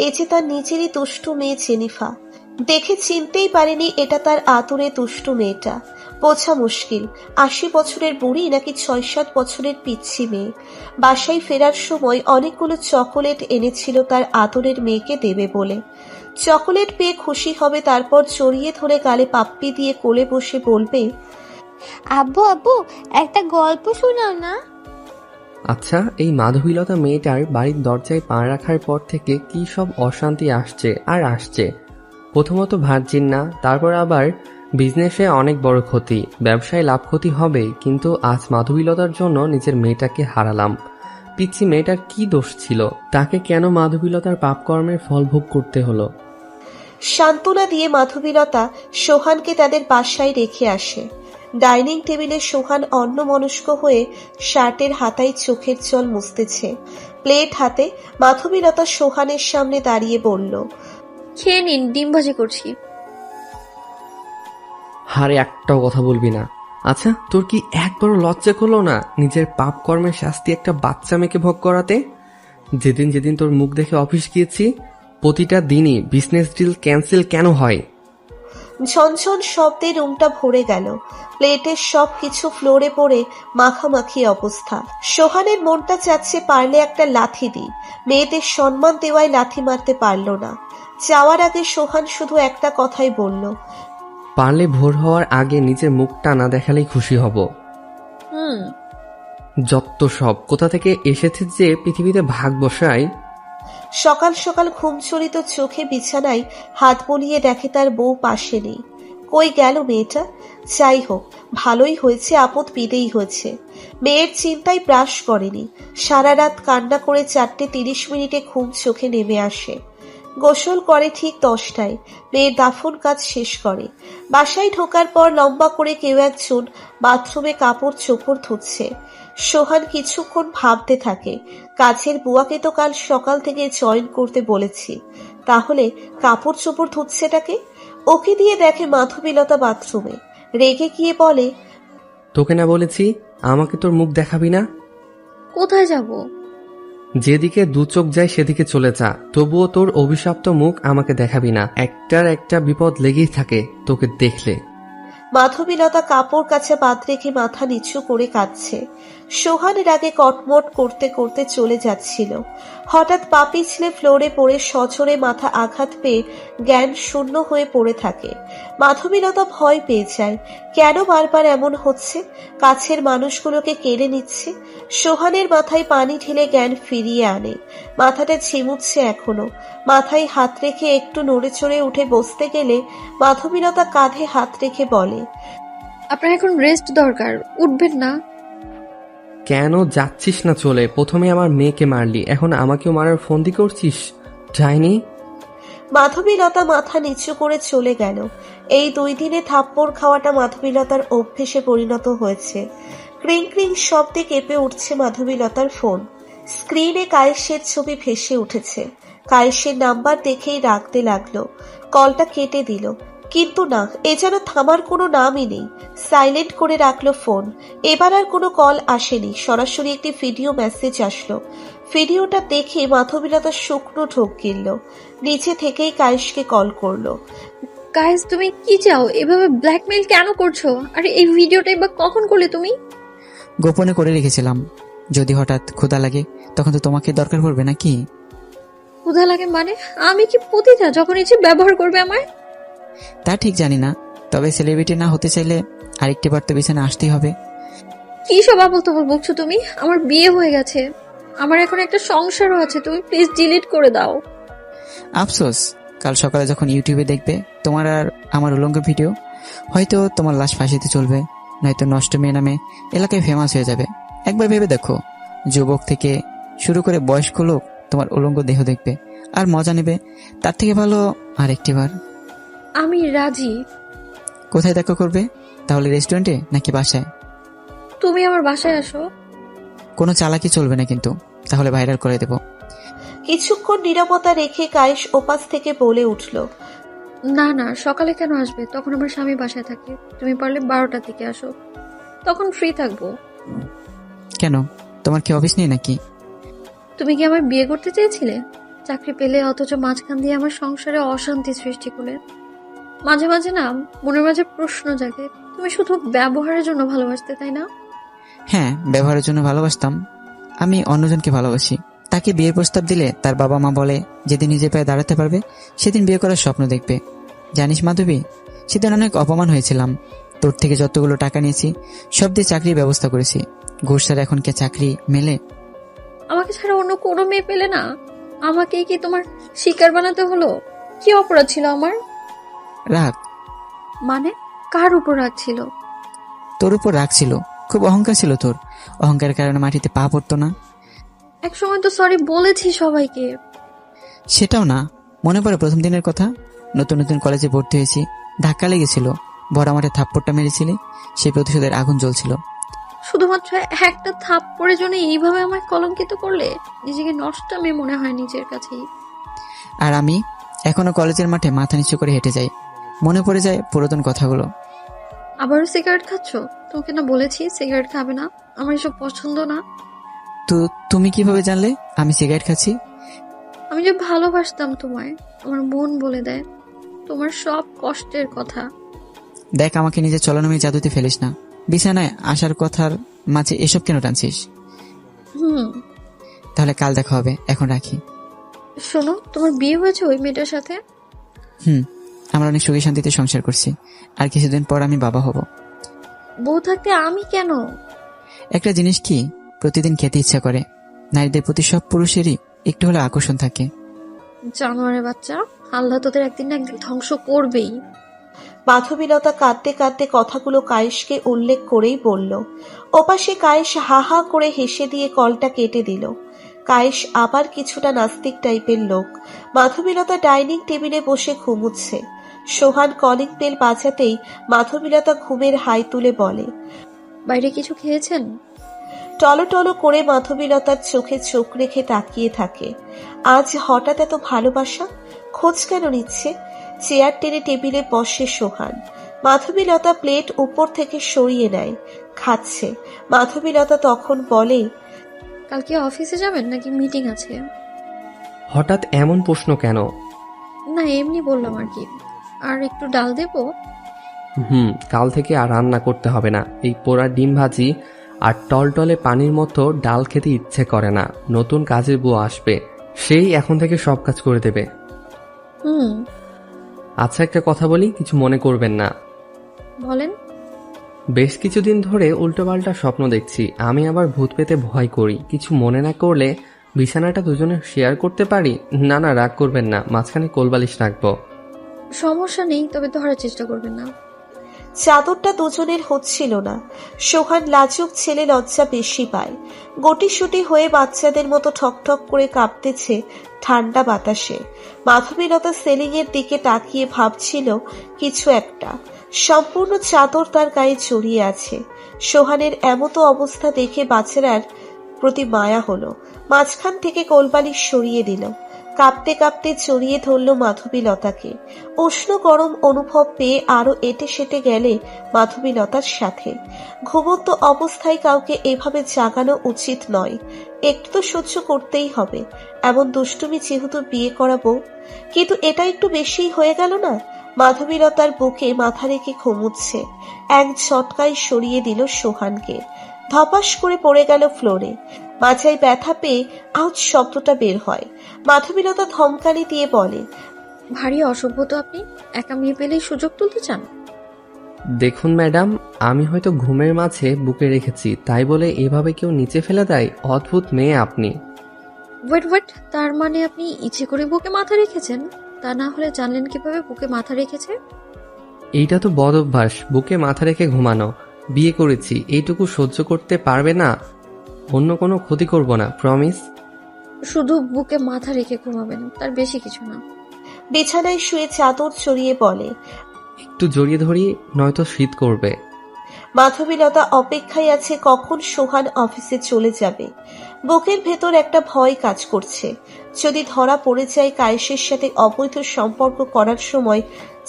এ যে তার নিজেরই দুষ্টু মেয়ে জেনিফা। দেখে চিনতেই পারেনি এটা তার আতুরে দুষ্টু মেয়েটা। বোঝা মুশকিল 80 বছরের বুড়ি নাকি 6-7 বছরের পিচ্ছি মেয়ে। বাসায় ফেরার সময় অনেকগুলো চকোলেট এনেছিল তার আদরের মেয়েকে দেবে বলে। চকোলেট পেয়ে খুশি হবে, তারপর জড়িয়ে ধরে গালে পাপ্পি দিয়ে কোলে বসে বলবে, আব্বু আব্বু একটা গল্প শোনাও না। আচ্ছা, এই মাধবীলতা মেয়েটার বাড়ির দরজায় পা রাখার পর থেকে কি সব অশান্তি আসছে আর আসছে। প্রথমত ভার্জিন না, তারপর আবার বিজনেসে অনেক বড় ক্ষতি, ব্যবসায় লাভ ক্ষতি হবে, কিন্তু আজ মাধবীলতার জন্য নিজের মেয়েটাকে হারালাম। পিচ্ছি মেয়েটার কি দোষ ছিল? তাকে কেন মাধবীলতার পাপকর্মের ফল ভোগ করতে হলো? সান্ত্বনা দিয়ে মাধবীলতা সোহানকে তাদের বাসায় রেখে আসে। ডাইনিং টেবিলে সোহান অন্যমনস্ক হয়ে শার্টের হাতায় চোখের জল মুছতেছে। প্লেট হাতে মাধবীলতা সোহানের সামনে দাঁড়িয়ে বলল, খেয়ে নিন, ডিম ভাজি করছি। হারে একটাও কথা বলবি না। আচ্ছা, তোর কি একবারও লজ্জা করলো না নিজের পাপ কর্মের শাস্তি একটা বাচ্চা মেয়েকে ভোগ করাতে? যেদিন যেদিন তোর মুখ দেখে অফিস গিয়েছি, প্রতিটা দিনই বিজনেস ডিল ক্যান্সেল কেন হয়? ঝনঝন শব্দে রুমটা ভরে গেল। প্লেটের সব কিছু ফ্লোরে পড়ে মাখামাখি অবস্থা। সোহানের মনটা চাচ্ছে পারলে একটা লাথি দিই। মেয়েদের সম্মান দেওয়ায় লাথি মারতে পারল না। যাওয়ার আগে সোহান শুধু একটা কথাই বলল, পারলে ভোর হওয়ার আগে নিজের মুখটা না দেখালেই খুশি হব। যত সব কোথা থেকে এসেছে যে পৃথিবীতে ভাগ বসায়। সকাল সকাল ঘুমচড়িত চোখে বিছানায় হাত বলিয়ে দেখে তার বউ পাশে নেই। কই গেল মেয়েটা? যাই হোক, ভালোই হয়েছে, আপদ বিদেই হয়েছে। মেয়ের চিন্তায় ব্রাশ করেনি। সারা রাত কান্না করে 4:30 ঘুম চোখে নেমে আসে। গোসল করে ঠিক 10টায়। মেয়ের দাফন কাজ শেষ করে। বাসায় ঢোকার পর লম্বা করে কেউ একজন বাথরুমে কাপড় চোপড় ধুচ্ছে। সোহান কিছুক্ষণ ভাবতে থাকে, কাছের বুয়াকে তো কাল সকাল থেকে জয়েন করতে বলেছি, তাহলে কাপড় চোপড় ধুচ্ছেটাকে? ওকে দিয়ে দেখে মাধবীলতা বাথরুমে। রেগে গিয়ে বলে, তোকে না বলেছি আমাকে তোর মুখ দেখাবি না? কোথায় যাব? যেদিকে দু চোখ যায় সেদিকে চলে যা, তবুও তোর অভিশপ্ত মুখ আমাকে দেখাবি না। একটার একটা বিপদ লেগেই থাকে তোকে দেখলে। মাধবীলতা কাপড় কাছে বাদ রেখে মাথা নিচু করে কাঁদছে। সোহানের আগে কটমট করতে করতে চলে যাচ্ছিল। হঠাৎ পা পিছলে ফ্লোরে পড়ে সজোরে মাথা আঘাত পেয়ে জ্ঞান শূন্য হয়ে পড়ে থাকে। মাধবীলতা ভয় পেয়ে যায়। কেন বারবার এমন হচ্ছে? কাছের মানুষগুলোকে কেড়ে নিচ্ছে। সোহানের মাথায় পানি ঢেলে জ্ঞান ফিরিয়ে আনে। মাথাটা ঝিমুচ্ছে এখনো। মাথায় হাত রেখে একটু নড়ে চড়ে উঠে বসতে গেলে মাধবীলতা কাঁধে হাত রেখে বলে, আপনার এখন রেস্ট দরকার, উঠবেন না? কেন যাচ্ছিস না চলে? প্রথমে আমার মেয়েকে মারলি, এখন আমাকেও মারার ফন্দি করছিস? যাইনি। মাধবীলতা মাথা নিচু করে চলে গেল। এই 2 দিনে থাপ্পড় খাওয়াটা মাধবীলতার অভ্যেসে পরিণত হয়েছে। ক্রিং ক্রিং শব্দে কেঁপে উঠছে মাধবীলতার ফোন। স্ক্রিনে কায়েসের ছবি ভেসে উঠেছে। কায়েসের নাম্বার দেখেই রাখতে লাগলো। কলটা কেটে দিল, কিন্তু না, এ যেন থামার কোনো নামই নেই। সাইলেন্ট করে রাখলো ফোন। এবার আর কোনো কল আসেনি, সরাসরি একটি ভিডিও মেসেজ আসলো। ভিডিওটা দেখে মাধবীলতা শুকনো ঢোক গিলল। নিচে থেকেই কায়েসকে কল করলো। গাইস, তুমি কি চাও? এভাবে ব্ল্যাকমেইল কেন করছো? আর এই ভিডিওটাই বা কখন করলে তুমি? গোপনে করে রেখেছিলাম, যদি হঠাৎ ক্ষুধা লাগে তখন তো তোমাকে দরকার পড়বে নাকি? ক্ষুধা লাগে মানে? আমি কি পতিতা যখন ইচ্ছে ব্যবহার করবে আমায়? তা ঠিক জানি না, তবে সেলিব্রিটি না হতে চাইলে আরেকটি বার তো বিছানা আসতেই হবে। কি সব আবল তাবল বকছো তুমি? আমার বিয়ে হয়ে গেছে, আমার এখন একটা সংসারও আছে, তুমি প্লিজ ডিলিট করে দাও। আফসোস, কাল সকালে যখন ইউটিউবে দেখবে তোমার আর আমার উলঙ্গ ভিডিও, হয়তো তোমার লাশ ফাঁসিতে চলবে, নয়তো নষ্ট মেয়ে নামে এলাকায় ফেমাস হয়ে যাবে। একবার ভেবে দেখো, যুবক থেকে শুরু করে বয়স্ক লোক তোমার উলঙ্গ দেহ দেখবে আর মজা নেবে। তার থেকে ভালো আর একটি বার। আমি রাজি। কোথায় দেখা করবে তাহলে? রেস্টুরেন্টে নাকি বাসায়? তুমি আমার বাসায় আসো। কোনো চালাকি চলবে না কিন্তু, তাহলে ভাইরাল করে দেব। কিছুক্ষণ নীরবতা রেখে কায়েস ওপাশ থেকে বলে উঠল, না না, সকালে কেন আসবে? তখন আমার স্বামী বাসায় থাকে। তুমি পারলে 12টার দিকে আসো, তখন ফ্রি থাকবো। কেন, তোমার কি অফিস নেই নাকি? তুমি কি আমার বিয়ে করতে চেয়েছিলে? চাকরি পেলে অথচ মাঝখান দিয়ে আমার সংসারে অশান্তি সৃষ্টি করলে। মাঝে মাঝে না মনের মাঝে প্রশ্ন জাগে, তুমি শুধু ব্যবহারের জন্য ভালোবাসতে, তাই না? হ্যাঁ, ব্যবহারের জন্য ভালোবাসতাম। আমি অন্যজনকে ভালোবাসি। তাকে বিয়ের প্রস্তাব দিলে তার বাবা মা বলে যেদিন নিজে পায়ে দাঁড়াতে পারবে সেদিন বিয়ে করার স্বপ্ন দেখবে। জানিস মাধবী, সেদিন অনেক অপমান হয়েছিলাম। তোর থেকে যতগুলো টাকা নিয়েছি সব দিয়ে চাকরির ব্যবস্থা করেছি। ঘুষ ছাড়া এখন কে চাকরি মেলে? আমাকে ছাড়া অন্য কোনো মেয়ে পেলে না? আমাকে কি তোমার শিকার বানাতে হলো? কি অপরাধ ছিল আমার? রাগ। মানে কার উপর রাগ ছিল? তোর উপর রাগ ছিল, খুব অহংকার ছিল তোর। অহংকারের কারণে মাটিতে পা পড়তো না। এক সময় তো সরি বলেছি সবাইকে। সেটাও না, মনে পড়ে প্রথম দিনের কথা? নতুন নতুন কলেজে ভর্তি হয়েছি, ধাক্কা লেগেছিল, ভরা মাঠে থাপ্পড়টা মেরেছিলি, সেই প্রতিশোধের আগুন জ্বলছিল। শুধুমাত্র একটা থাপ্পড়ের জন্য এইভাবে আমায় কলঙ্কিত করলে? নিজেকে নষ্ট আমি মনে হয় নিজের কাছেই। আর আমি এখনো কলেজের মাঠে মাথা নিচু করে হেঁটে যাই, মনে পড়ে যায় পুরাতন কথাগুলো। আবারও সিগারেট খাচ্ছ? তোমাকে না বলেছি সিগারেট খাবে না, আমার এসব পছন্দ না। তো তুমি কিভাবে জানলে আমি সিগারেট খাচ্ছি? আমি যে ভালোবাসতাম তোমায়, আমার মন বলে দেয় তোমার সব কষ্টের কথা। দেখ, আমাকে নিজের চলনময় জাদুতে ফেলিস না। বিছানায় আসার কথার মাঝে এসব কেন টানছিস? তাহলে কাল দেখা হবে, এখন রাখি। শোনো, তোমার বিয়ে হয়েছে ওই মেয়েটার সাথে? আমরা অনেক সুখী শান্তিতে সংসার করছি, আর কিছুদিন পর আমি বাবা হব। বউ থাকতে আমি কেন? একটা জিনিস কি, প্রতিদিন খেতে ইচ্ছা করে। নারীদের প্রতি সব পুরুষেরই একটু হলে আকর্ষণ থাকে। জানোয়ারের বাচ্চা, আল্লাহ তোদের একদিন না একদিন ধ্বংস করবেই। মাধবীলতা কাঁদতে কাঁদতে কথাগুলো কায়েশকে উল্লেখ করেই বলল। ওপাশে কায়েশ হা হা করে হেসে দিয়ে কলটা কেটে দিল। কায়েশ আবার কিছুটা নাস্তিক টাইপের লোক। মাধবীলতা ডাইনিং টেবিলে বসে ঘুমুচ্ছে। সোহান কলিং বেল বাজাতেই মাধবীলতা ঘুমের হাই তুলে বলে, বাইরে কিছু খেয়েছেন? টলো করে মাধবীলতার চোখে চোখ রেখে তাকিয়ে থাকে। আজ হঠাৎ এত ভালোবাসা? খোঁজ কেন নিচ্ছে? চেয়ার টেনে টেবিলে বসে সোহান। মাধবীলতা প্লেট উপর থেকে সরিয়ে নেয়, খাচ্ছে। মাধবীলতা তখন বলে, কালকে অফিসে যাবেন নাকি মিটিং আছে? হঠাৎ এমন প্রশ্ন কেন? না, এমনি বললাম আর কি। আর একটু ডাল দেবো? কাল থেকে আর রান্না করতে হবে না। এই পোড়া ডিম ভাজি আর টলটলে পানির মতো ডাল খেতে ইচ্ছে করে না। নতুন কাজের বুয়া আসবে, সেই এখন থেকে সব কাজ করে দেবে। আচ্ছা, একটা কথা বলি, কিছু মনে করবেন না। বলেন। বেশ কিছুদিন ধরে উল্টোপাল্টা স্বপ্ন দেখছি। আমি আবার ভূত পেতে ভয় করি। কিছু মনে না করলে বিছানাটা দুজনে শেয়ার করতে পারি? না না, রাগ করবেন না, মাঝখানে কোলবালিশ রাখবো। সমস্যা নেই, তবে ধরার চেষ্টা করবেন না। চাদরটা দুজনের হচ্ছিল না। সোহান লাজুক ছেলে, লজ্জা বেশি পায়। গটিসুটি হয়ে বাচ্চাদের মতো ঠকঠক করে কাঁপতেছে ঠান্ডা বাতাসে। মাধবীলতা সেলিং এর দিকে তাকিয়ে ভাবছিল কিছু একটা। সম্পূর্ণ চাদর তার গায়ে জড়িয়ে আছে। সোহানের এমতো অবস্থা দেখে বাচ্চারার প্রতি মায়া হলো। মাঝখান থেকে কোলবালিশ সরিয়ে দিল। কাঁপতে কাঁপতে জড়িয়ে ধরল মাধবীলতাকে। উষ্ণ গরম অনুভব পেয়ে আরো এটে সেটে গেলে মাধবীলতার সাথে। ঘুমন্ত অবস্থায় কাউকে এভাবে জাগানো উচিত নয়। একটু তো সহ্য করতেই হবে, এমন দুষ্টুমি যেহেতু বিয়ে করাবো। কিন্তু এটা একটু বেশিই হয়ে গেল না? মাধবীলতার বুকে মাথা রেখে ঘুমুচ্ছে। এক ঝটকায় সরিয়ে দিল সোহানকে। ধপাস করে পড়ে গেল ফ্লোরে। মাথায় ব্যথা পেয়ে আউচ শব্দটা বের হয়। মাধবীলতা ধমকানি দিয়ে বলে, ভারী অসভ্য তো আপনি। একা মেয়ে পেলেই সুযোগ তুলতে চান। দেখুন ম্যাডাম, আমি হয়তো ঘুমের মাঝে বুকে রেখেছি, তাই বলে এভাবে কেউ নিচে ফেলে দেয়? অদ্ভুত মেয়ে আপনি। ওয়েট, তার মানে আপনি ইচ্ছে করে বুকে মাথা রেখেছেন? তা না হলে জানলেন কিভাবে বুকে মাথা রেখেছে? এইটা তো বদ অভ্যাস, বুকে মাথা রেখে ঘুমানো। বিয়ে করেছি, এইটুকু সহ্য করতে পারবে না? অন্য কোনো ক্ষতি করব না, প্রমিস। শুধু বুকে মাথা রেখে ঘুমাবেন, তার বেশি কিছু না। বিছানায় শুয়ে চাদর চড়িয়ে বলে, একটু জড়িয়ে ধরি, নয়তো শীত করবে। মাধবীলতা অপেক্ষায় আছে কখন সোহান অফিসে চলে যাবে। বুকের ভেতর একটা ভয় কাজ করছে। যদি ধরা পড়ে যায় কায়েশের সাথে অবৈধ সম্পর্ক করার সময়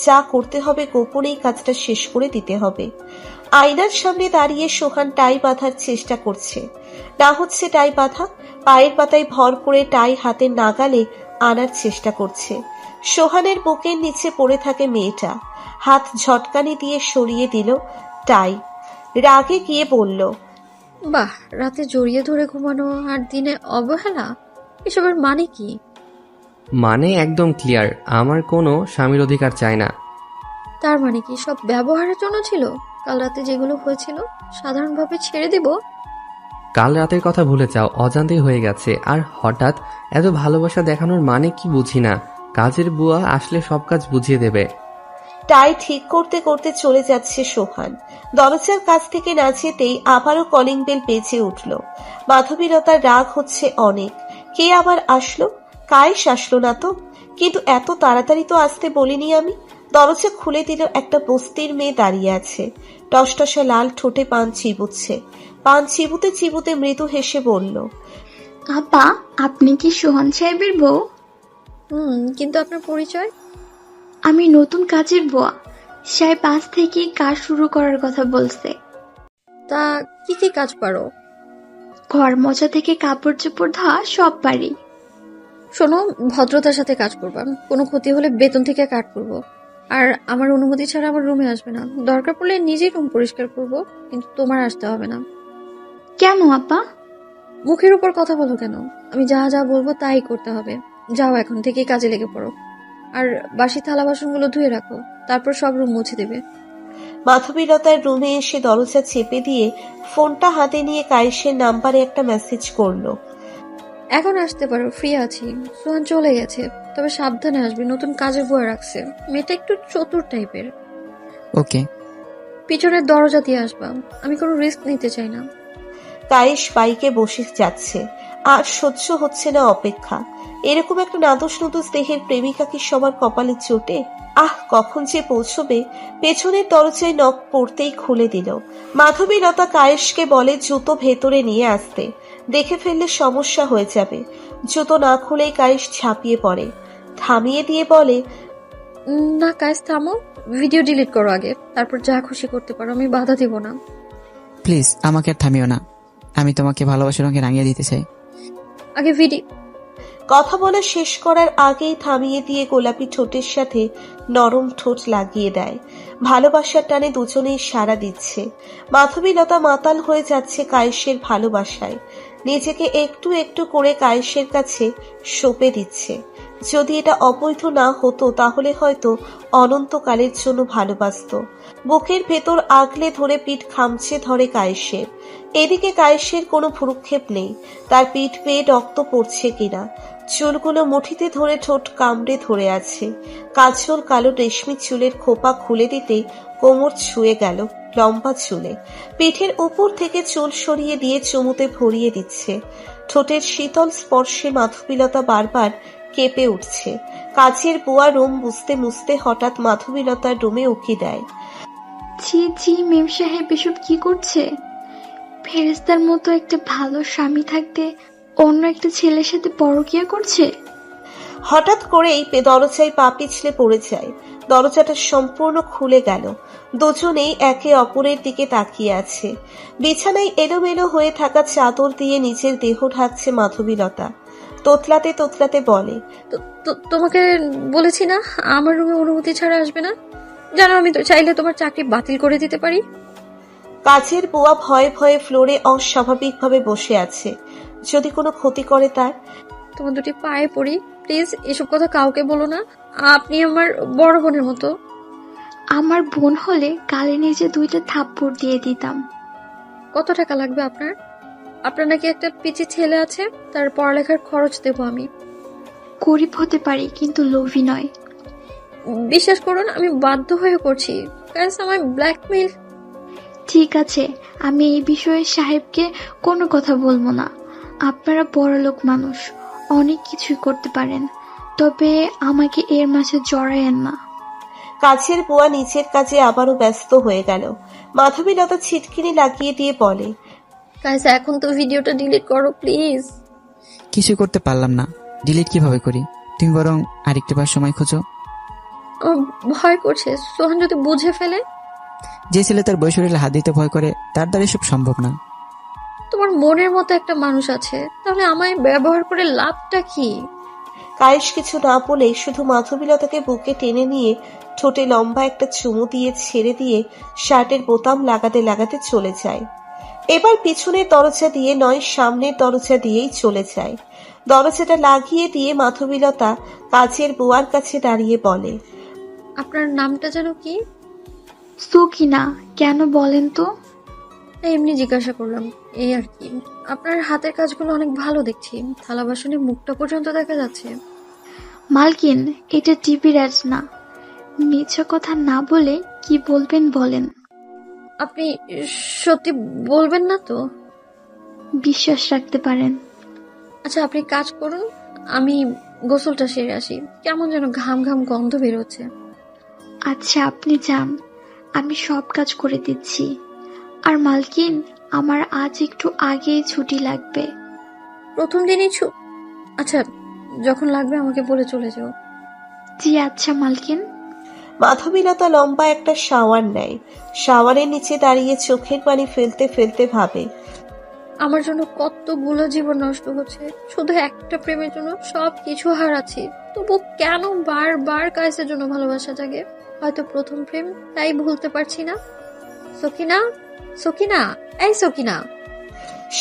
যা করতে হবে গোপনেই কাজটা শেষ করে দিতে হবে। আয়নার সামনে দাঁড়িয়ে সোহান টাই বাঁধার চেষ্টা করছে। না হচ্ছে টাই বাঁধা, পায়ের পাতায় ভর করে টাই হাতে নাগালে আনার চেষ্টা করছে। সোহানের বুকের নিচে পড়ে থাকে মেয়েটা। হাত ঝটকানি দিয়ে সরিয়ে দিল টাই। রাগে গিয়ে বলল, বাহ, রাতে জড়িয়ে ধরে ঘুমানো আর দিনে অবহেলা, এসবের মানে কি? মানে একদম ক্লিয়ার, আমার কোনো স্বামীর অধিকার চাই না। তার মানে কি সব ব্যবহারের জন্য ছিল? কাল রাতে যেগুলো হয়েছিল সাধারণভাবে ছেড়ে দিব? কাল রাতের কথা ভুলে যাও, অজান্তেই হয়ে গেছে। আর হঠাৎ এত ভালোবাসা দেখানোর মানে কি বুঝি না। কাজের বুয়া আসলে সব কাজ বুঝিয়ে দেবে। টাই ঠিক করতে করতে চলে যাচ্ছে সোহান। দরজার কাছ থেকে না যেতেই আবারও কলিং বেল বেজে উঠল। মাধবীলতার রাগ হচ্ছে অনেক। কে আবার আসলো? কায়েশ আসলো না তো? কিন্তু এত তাড়াতাড়ি তো আসতে বলিনি আমি। দরজা খুলে দিল একটা বস্তির মেয়ে দাঁড়িয়ে আছে। টসটসা লাল ঠোঁটে পান চিবুচ্ছে। পান চিবুতে চিবুতে মৃদু হেসে বলল, আপা, আপনি কি সোহান সাহেবের বউ? কিন্তু আপনার পরিচয়? আমি নতুন কাজের বুয়া। সাহেব আজ থেকে কাজ শুরু করার কথা বলছে। তা কি কি কাজ পারো? ঘর মোছা থেকে কাপড় চোপড় ধোয়া সব পারি। শোনো, ভদ্রতার সাথে কাজ করবা। কোনো ক্ষতি হলে বেতন থেকে কাট করবো। আর আমার অনুমতি ছাড়া আমার রুমে আসবে না। দরকার পড়লে নিজেই রুম পরিষ্কার করব, কিন্তু তোমার আসতে হবে না। কেন আপা? মুখের উপর কথা বলো কেন? আমি যা যা বলবো তাই করতে হবে। যাও, এখন থেকে কাজে লেগে পড়ো। আর বাসি থালা বাসনগুলো ধুয়ে রাখো, তারপর সব রুম মুছে দেবে। মাধবীলতার রুমে এসে দরজা চেপে দিয়ে ফোনটা হাতে নিয়ে কায়েসের নাম্বারে একটা মেসেজ করলো। এখন আসতে পারো, ফ্রি আছি। সোহান চলে গেছে, তবে সাবধানে আসবি, নতুন কাজের বুয়া রাখছে। মেয়েটা একটু চতুর টাইপের। ওকে। পিছনের দরজা দিয়ে আসবা, আমি কোনো রিস্ক নিতে চাই না। কায়েস বাইকে বসে যাচ্ছে, আর সহ্য হচ্ছে না অপেক্ষা। এরকম একটা নাদুস নুদুস দেহের প্রেমিকা কি সবার কপালে চোটে? কখন যে পৌঁছবে। পেছনের দরজায় নখ পড়তেই খুলে দিল। মাধবীলতা কায়েসকে বলে জুতো ভেতরে নিয়ে আসতে, দেখে ফেললে সমস্যা হয়ে যাবে। জুতো না খুলেই কায়েস ঝাঁপিয়ে পড়ে, থামিয়ে দিয়ে বলে, না কায়েস থামো, ভিডিও ডিলিট করো আগে, তারপর যা খুশি করতে পারো, আমি বাধা দিব না। প্লিজ আমাকে আর থামিও না, আমি তোমাকে ভালোবাসার রঙে রাঙিয়ে দিতে চাই। আগে ভিডিও। কথা বলা শেষ করার আগেই থামিয়ে দিয়ে গোলাপি ঠোঁটের সাথে নরম ঠোঁট লাগিয়ে দেয়। ভালোবাসার টানে দুজনেই সাড়া দিচ্ছে। মাধবীলতা মাতাল হয়ে যাচ্ছে কায়েসের ভালোবাসায়, নিজেকে একটু একটু করে কায়েসের কাছে সঁপে দিচ্ছে। যদি এটা অবৈধ না হতো তাহলে হয়তো অনন্তকালের জন্য ভালোবাসত। বুকের ভেতর আগলে ধরে পিঠ খামচে ধরে কায়েসের। এদিকে কায়েসের কোনো ভ্রুক্ষেপ নেই, তার পিঠ পেয়ে রক্ত পড়ছে কিনা। চুলগুলো মুঠিতে ধরে ঠোঁট কামড়ে ধরে আছে। কাজল কালো রেশমি চুলের খোপা খুলে দিতে কোমর ছুঁয়ে গেল লম্বা চুলে। পিঠের উপর থেকে চুল সরিয়ে দিয়ে চুমুতে ভরিয়ে দিচ্ছে। ঠোঁটের শীতল স্পর্শে মাধবীলতা বারবার কেঁপে উঠছে। কাজের বুয়া রুম মুছতে মুছতে হঠাৎ মাধবীলতার রুমে উকি দেয়। জি জি মেম সাহেব, এসব কি করছে? ফেরেস্তার মতো একটা ভালো স্বামী থাকতে অন্য একটা ছেলের সাথে পরকিয়া করছে। হঠাৎ করেই দরজায় পা পিছলে পড়ে যায়। দরজাটা সম্পূর্ণ খুলে গেল। দুজনেই একে অপরের দিকে তাকিয়ে আছে। বিছানায় এলোমেলো হয়ে থাকা চাদর দিয়ে নিজের দেহ ঢাকছে মাধবীলতা। তোতলাতে তোতলাতে বলে, তোমাকে বলেছি না আমার রুমে অনুমতি ছাড়া আসবে না? জানো আমি তো চাইলে তোমার চাকরি বাতিল করে দিতে পারি। কাজের বুয়া ভয়ে ভয়ে ফ্লোরে অস্বাভাবিকভাবে বসে আছে। যদি কোনো ক্ষতি করে তার। তোমার দুটি পায়ে পড়ি, প্লিজ এসব কথা কাউকে বলো না। আপনি আমার বড় বোনের মতো। আমার বোন হলে গালে নিজে 2টা থাপ্পড় দিয়ে দিতাম। কত টাকা লাগবে আপনার? আপনার নাকি একটা পিচি ছেলে আছে, তার পড়ালেখার খরচ দেবো আমি। গরিব হতে পারি কিন্তু লোভী নয়। বিশ্বাস করুন আমি বাধ্য হয়ে করছি, কারণ আমায় ব্ল্যাকমেইল। ঠিক আছে, আমি এই বিষয়ে সাহেবকে কোনো কথা বলবো না। আপনারা বড়লোক মানুষ, অনেক কিছুই করতে পারেন, তবে আমাকে এর মাঝে জড়ায়েন না। কাজের বুয়া নিচের কাজে আবারও ব্যস্ত হয়ে গেল। মাধবীলতা ছিটকিনি লাগিয়ে দিয়ে বলে, গাইস এখন তো ভিডিওটা ডিলিট করো প্লিজ। কিছু করতে পারলাম না, ডিলিট কিভাবে করি? তুমি বরং আরেকটু বার সময় খোঁজো। আমার ভয় করছে, সোহান যদি বুঝে ফেলে। যে ছেলে তার বই শরীরে হাত দিতে ভয় করে তার দ্বারা এসব সম্ভব না। তোমার মনের মতো একটা মানুষ আছে, তাহলে আমায় ব্যবহার করে লাভটা কি? কায়েস কিছু না বলে শুধু মাধবীলতাকে বুকে টেনে নিয়ে ঠোঁটে লম্বা একটা চুমু দিয়ে ছেড়ে দিয়ে শার্টের বোতাম লাগাতে লাগাতে চলে যায়। এবার পিছনের দরজা দিয়ে নয়, সামনের দরজা দিয়েই চলে যায়। দরজাটা লাগিয়ে দিয়ে মাধবীলতা কাজের বুয়ার কাছে দাঁড়িয়ে বলে, আপনার নামটা যেন কি? সকিনা। কেন বলেন তো? এমনি জিজ্ঞাসা করলাম, এই আর কি। আপনার হাতের কাজগুলো অনেক ভালো দেখছি, থালা বাসনে মুখটা পর্যন্ত দেখা যাচ্ছে। মালকিন, এটা টিভির অ্যাড না। মিথ্যা কথা না বলে কি বলবেন বলেন। আপনি সত্যি বলবেন না তো? বিশ্বাস রাখতে পারেন। আচ্ছা আপনি কাজ করুন, আমি গোসলটা সেরে আসি, কেমন যেন ঘাম ঘাম গন্ধ বেরোচ্ছে। আচ্ছা আপনি যান, আমি সব কাজ করে দিচ্ছি। আর মালকিন, আমার আজ একটু আগেই ছুটি লাগবে। প্রথম দিনই আচ্ছা, যখন লাগবে আমাকে বলে চলে যাও। জি আচ্ছা মালকিন। মাধবীলতা লম্বা একটা শাওয়ার নেয়। শাওয়ারের নিচে দাঁড়িয়ে চোখের পানি ফেলতে ফেলতে ভাবে, আমার জন্য কতগুলো জীবন নষ্ট হচ্ছে, শুধু একটা প্রেমের জন্য সব কিছু হারাচ্ছি, তবু কেন বারবার কায়েসের জন্য ভালোবাসা জাগে? হয়তো প্রথম প্রেম, তাই ভুলতে পারছি না। সকিনা, সকিনা, এই সকিনা।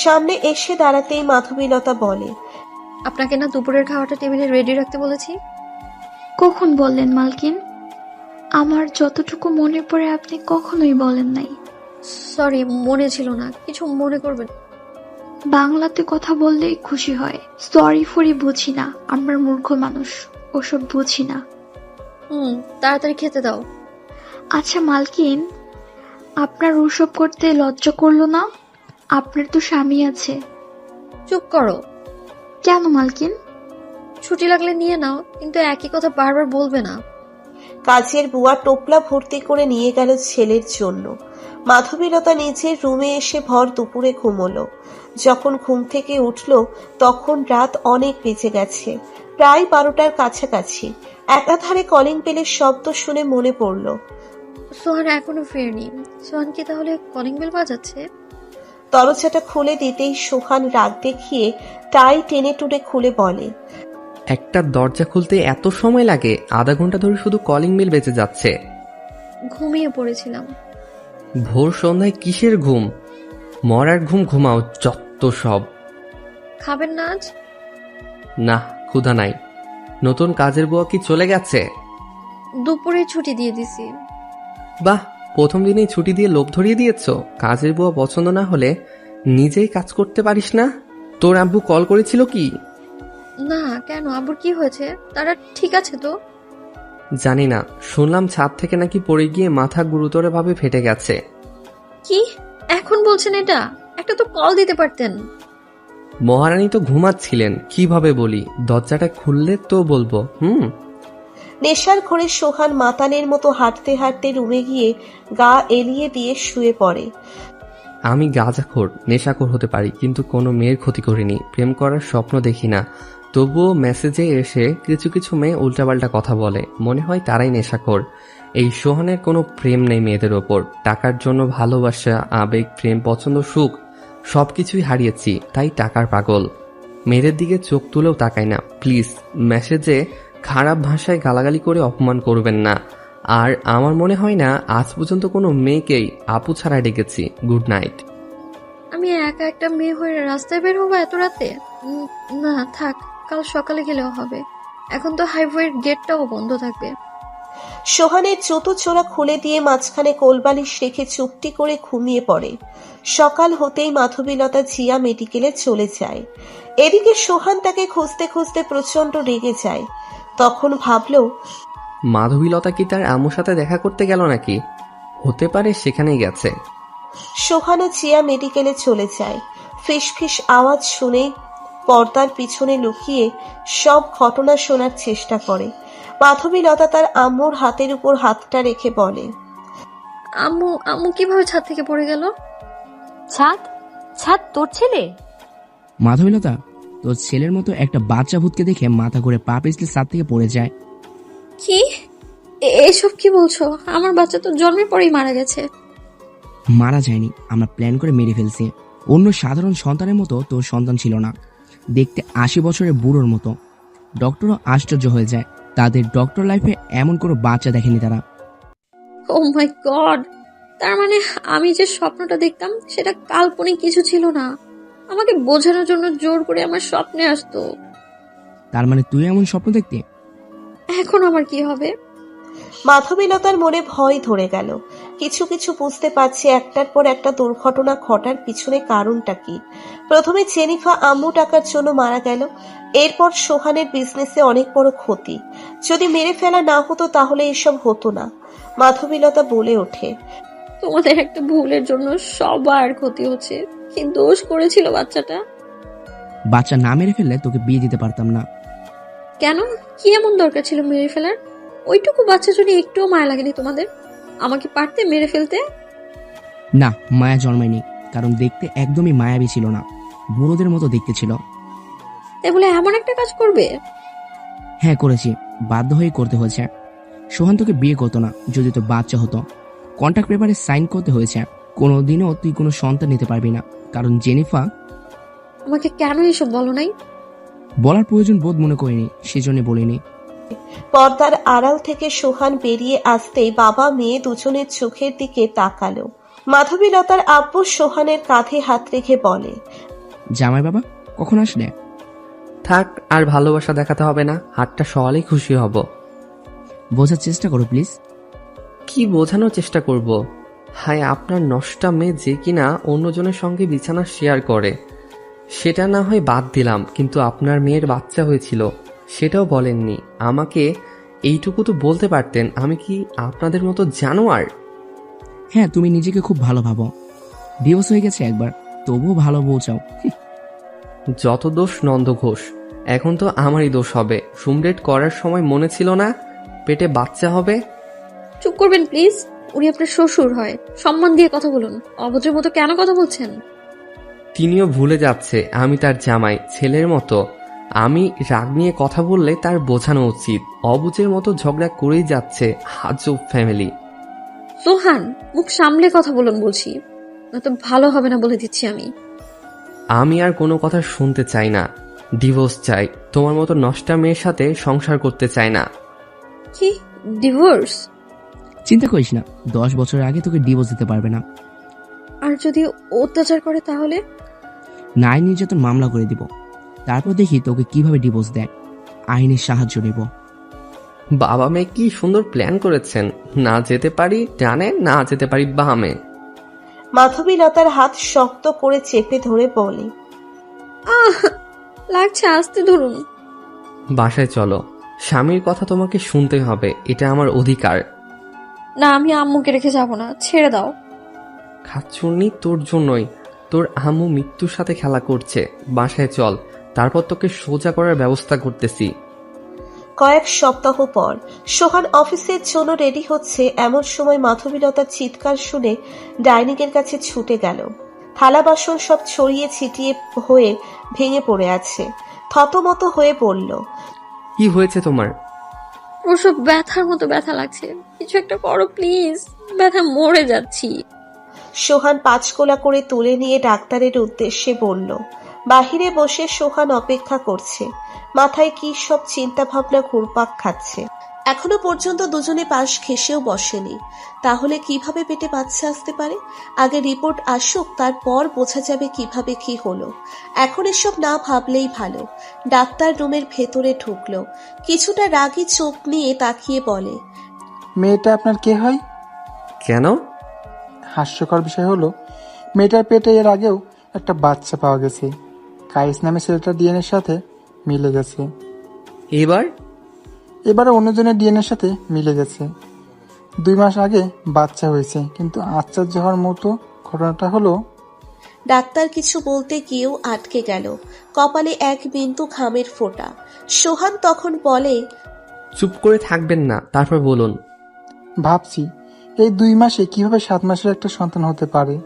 সামনে এসে দাঁড়াতেই মাধবীলতা বলে, আপনাকে না দুপুরের খাওয়াটা টেবিলে রেডি রাখতে বলেছি। কখন বললেন মালকিন? আমার যতটুকু মনে পড়ে আপনি কখনোই বলেন নাই। সরি, মনে ছিল না, কিছু মনে করবেন। বাংলাতে কথা বললেই খুশি হয়। সরি ফরি বুঝি না, আমরা মূর্খ মানুষ, ওসব বুঝি না। তাড়াতাড়ি খেতে দাও। আচ্ছা মালকিন, আপনার ওসব করতে লজ্জা করলো না? আপনার তো স্বামী আছে। চুপ করো। কেন মালকিন? ছুটি লাগলে নিয়ে নাও, কিন্তু একই কথা বারবার বলবে না। কাজের বুয়া টোপলা ভর্তি করে নিয়ে গেল ছেলের জন্য। মাধবীলতা নিজের রুমে এসে ভর দুপুরে ঘুমোলো। যখন ঘুম থেকে উঠল তখন রাত অনেক বেজে গেছে, প্রায় 12টার কাছাকাছি। একাধারে কলিং বেলের শব্দ শুনে মনে পড়ল সোহান এখনো ফেরেনি। সোহান কি তাহলে কলিং বেল বাজাচ্ছে? দরজাটা খুলে দিতেই সোহান রাগ দেখিয়ে টাই টেনে টুনে খুলে বলে, একটা দরজা খুলতে এত সময় লাগে? আধা ঘন্টা ধরে শুধু কলিং বেল বেজে যাচ্ছে। ঘুমিয়ে পড়েছিলাম। ভোর সন্ধ্যায় কিসের ঘুম? মরার ঘুম ঘুমাও, যত সব। খাবেন না আজ? না, ক্ষুধা নাই। নতুন কাজের বুয়া কি চলে গেছে? দুপুরে ছুটি দিয়ে দিছি। বাহ, প্রথম দিনেই ছুটি দিয়ে লোভ ধরিয়ে দিয়েছ। কাজের বুয়া পছন্দ না হলে নিজেই কাজ করতে পারিস না? তোর আব্বু কল করেছিল কি? না, কেন? আব্বুর কি হয়েছে? তারা ঠিক আছে তো? জানি না, শুনলাম ছাদ থেকে নাকি পড়ে গিয়ে মাথা গুরুতরভাবে ফেটে গেছে। কি এখন বলছেন এটা? একটা তো কল দিতে পারতেন। মহারানী তো ঘুমাচ্ছিলেন, কিভাবে বলি? দরজাটা খুললে তো বলবো। নেশার ঘরে সোহান মাতালের মতো হাঁটতে হাঁটতে রুমে গিয়ে গা এলিয়ে দিয়ে শুয়ে পড়ে। আমি গাঁজাখোর, নেশাখোর হতে পারি, কিন্তু কোনো মেয়ের ক্ষতি করিনি, প্রেম করার স্বপ্ন দেখি না। তবুও মেসেজে এসে কিছু কিছু মেয়ে উল্টাপাল্টা কথা বলে, মনে হয় তারাই নেশাখোর। এই সোহানের কোনো প্রেম নেই মেয়েদের ওপর। টাকার জন্য ভালোবাসা, আবেগ, প্রেম, পছন্দ, সুখ সবকিছুই হারিয়েছি, তাই টাকার পাগল। মেয়েদের দিকে চোখ তুলেও তাকাই না। প্লিজ মেসেজে খারাপ ভাষায় গালাগালি করে অপমান করবেন না। আর আমার মনে হয় না আজ পর্যন্ত কোনো মেয়েকেই আপু ছাড়া ডেকেছি। Good night. আমি একা একটা মেয়ে হয়ে রাস্তায় বের হবো এত রাতে? না থাক, কাল সকালে গেলেও হবে। এখন তো হাইওয়ের গেটটাও বন্ধ থাকবে। সোহানের জুতো চোরা খুলে দিয়ে মাঝখানে কোলবালিশ রেখে চুপটি করে ঘুমিয়ে পড়ে। সকাল হতেই মাধবীলতা জিয়া মেডিকেলে চলে যায়। এদিকে সোহান তাকে খুঁজতে খুঁজতে প্রচন্ড রেগে যায়। তখন ভাবল, মাধবীলতা কি তার আম্মুর সাথে দেখা করতে গেল নাকি? হতে পারে সেখানেই গেছে। সোহান ও জিয়া মেডিকেলে চলে যায়। ফিসফিস আওয়াজ শুনে পর্দার পিছনে লুকিয়ে সব ঘটনা শোনার চেষ্টা করে। মাধবীলতা তার আম্মুর হাতের উপর হাতটা রেখে বলে, আম্মু আম্মু কিভাবে ছাদ থেকে পড়ে গেল? ছাদ? ছাদ তোর ছেলে? মাধবীলতা, তোর ছেলের মতো একটা বাচ্চা ভূতকে দেখে মাথা ঘুরে পা পিছলে ছাদ থেকে পড়ে যায়। কি এসব কি বলছো? আমার বাচ্চা তো জন্মের পরেই মারা গেছে। মারা যায়নি, আমরা প্ল্যান করে মেরে ফেলছি। অন্য সাধারণ সন্তানের মতো তোর সন্তান ছিল না, দেখতে 80 বছরের বুড়োর মতো। ডক্টরও আশ্চর্য হয়ে যায়, তাদের ডক্টর লাইফে এমন কোনো বাচ্চা দেখেনি তারা। ও মাই গড, তার মানে আমি যে স্বপ্নটা দেখতাম সেটা কাল্পনিক কিছু ছিল না। আমাকে বোঝানোর জন্য জোর করে আমার স্বপ্নে আসতো। তার মানে তুই এমন স্বপ্ন দেখতে? এখন আমার কি হবে? মাধবীলতার মনে ভয় ধরে গেল। কিছু কিছু বুঝতে পারছে একটার পর একটা দুর্ঘটনা ঘটার পিছনে কারণটা কি। প্রথমে জেনিফা আম্মু টাকার জন্য মারা গেল, এরপর সোহানের বিজনেসে অনেক বড় ক্ষতি। যদি মেরে ফেলা না হতো তাহলে এসব হতো না। মাধবীলতা বলে ওঠে, তোমাদের একটা ভুলের জন্য সবার ক্ষতি হচ্ছে। কি দোষ করেছিল বাচ্চাটা? বাচ্চা না মেরে ফেললে তোকে বিয়ে দিতে পারতাম না। কেন? কি এমন দরকার ছিল মেরে ফেলার? ওইটুকু বাচ্চা জন্য একটুও মায়া লাগেনি তোমাদের? আমাকে পারতে মেরে ফেলতে? না, মায়া জন্মায়নি, কারণ দেখতে একদমই মায়াবী ছিল না, বুড়োদের মতো দেখতে ছিল। তাই বলে এমন একটা কাজ করবে? হ্যাঁ করেছি, বাধ্য হয়ে করতে হয়েছে। সোহান তোকে বিয়ে করতো না যদি তোর বাচ্চা হতো। কন্ট্রাক্ট পেপারে সাইন করতে হয়েছে। কোনোদিনও তুই কোনো সন্তান নিতে পারবি না, কারণ জেনিফা। আমাকে কেন এসব বলো নাই? বলার প্রয়োজন বোধ মনে করিনি, সেজন্য বলিনি। পর্দার আড়াল থেকে সোহান বেরিয়ে আসতেই বাবা মেয়ে দুজনের চোখের দিকে তাকালো। মাধবীলতার আব্বু সোহানের কাঁধে হাত রেখে বলে, জামাই বাবা কখন আসলে? থাক, আর ভালোবাসা দেখাতে হবে না, হাতটা সওয়ালেই খুশি হব। বোঝার চেষ্টা করো প্লিজ। কি বোঝানোর চেষ্টা করব? হায়, আপনার নষ্টা মেয়ে যে কিনা অন্যজনের সঙ্গে বিছানা শেয়ার করে, সেটা না হয় বাদ দিলাম, কিন্তু আপনার মেয়ের বাচ্চা হয়েছিল সেটাও বলেননি আমাকে। এইটুকু তো বলতে পারতেন। আমি কি আপনাদের মতো জানোয়ার? হ্যাঁ, তুমি নিজেকে খুব ভালো ভাবো। ডিভোর্স হয়ে গেছে একবার, তবুও ভালো বউ চাও। যত দোষ নন্দ ঘোষ, এখন তো আমারই দোষ হবে। সুমডেট করার সময় মনে ছিল না পেটে বাচ্চা হবে? চুপ করবেন প্লিজ। উনি আপনার শ্বশুর হয়, সম্মান দিয়ে কথা বলুন। অভদ্রের মতো কেন কথা বলছেন? তিনিও ভুলে যাচ্ছে আমি তার জামাই, ছেলের মতো। আমি রাগ নিয়ে কথা বললে তার বোঝানো উচিত। অবুঝের মতো ঝগড়া করেই যাচ্ছে। হাজব ফ্যামিলি। সোহান, মুখ সামলে কথা বলুন বলছি, নয়তো ভালো হবে না বলে দিচ্ছি আমি। আমি আর কোনো কথা শুনতে চাই না। ডিভোর্স চাই। তোমার মতো নষ্টা মেয়ের সাথে সংসার করতে চাই না। কি ডিভোর্স? চিন্তা করিস না, 10 বছর আগে তোকে ডিভোর্স দিতে পারবে না। আর যদি অত্যাচার করে তাহলে? নারী নির্যাতন মামলা করে দিব, তারপর দেখি তোকে কিভাবে ডিভোর্স দেয়। আইনের সাহায্য নেব। বাবা মেয়ে কি সুন্দর প্ল্যান করেছেন। না যেতে পারি ডানে, না যেতে পারি বামে। মাধবীলতার হাত শক্ত করে চেপে ধরে বলে, লাগছে, আসতে ধরুন। বাসায় চলো। স্বামীর কথা তোমাকে শুনতে হবে, এটা আমার অধিকার। না, আমি আম্মুকে রেখে যাব না, ছেড়ে দাও। খাচ্ছুন্নি, তোর জন্যই। তোর আম্মু মৃত্যুর সাথে খেলা করছে। বাসায় চল, তারপর তোকে সোজা করার ব্যবস্থা করতেছি। কয়েক সপ্তাহ পর সোহান অফিসের জন্য রেডি হচ্ছে, এমন সময় মাধবীলতার চিৎকার শুনে ডাইনিং এর কাছে ছুটে গেল। থালা বাসন সব ছড়িয়ে ছিটিয়ে হয়ে ভেঙে পড়ে আছে। থতমত হয়ে পড়ল। কি হয়েছে তোমার? প্রসব ব্যথার মতো ব্যথা লাগছে, কিছু একটা করো প্লিজ, ব্যথা মরে যাচ্ছি। সোহান 5 কোলা করে তুলে নিয়ে ডাক্তারের উদ্দেশ্যে বলল। বাহিরে বসে সোহান অপেক্ষা করছে, মাথায় কি সব চিন্তা ভাবনা ঘুরপাক খাচ্ছে। এখনো পর্যন্ত দুজনে পাশ ঘেঁষেও বসেনি। তাহলে কিভাবে পেটে বাচ্চা আসতে পারে? আগে রিপোর্ট আসুক, তারপর বোঝা যাবে কিভাবে কি হলো। এখন এসব না ভাবলেই ভালো। ডাক্তার রুমের ভেতরে ঢুকলো, কিছুটা রাগী চোখ নিয়ে তাকিয়ে বলে, মেয়েটা আপনার কে হয়? কেন? হাস্যকর বিষয় হলো, মেয়েটার পেটে এর আগেও একটা বাচ্চা পাওয়া গেছে। কায়েস নামে ছেলেটার ডিএনএর সাথে মিলে গেছে। এবারে অন্যজনের ডিএনএর সাথে মিলে গেছে। 2 মাস আগে বাচ্চা হয়েছে, কিন্তু আশ্চর্য হওয়ার মতো ঘটনাটা হলো, ডাক্তার কিছু বলতে গিয়েও আটকে গেল। কপালে এক বিন্দু ঘামের ফোঁটা। সোহান তখন বলে, চুপ করে থাকবেন না, তারপর বলুন। ভাবছি এই 2 মাসে কিভাবে 7 মাসের একটা সন্তান হতে পারে।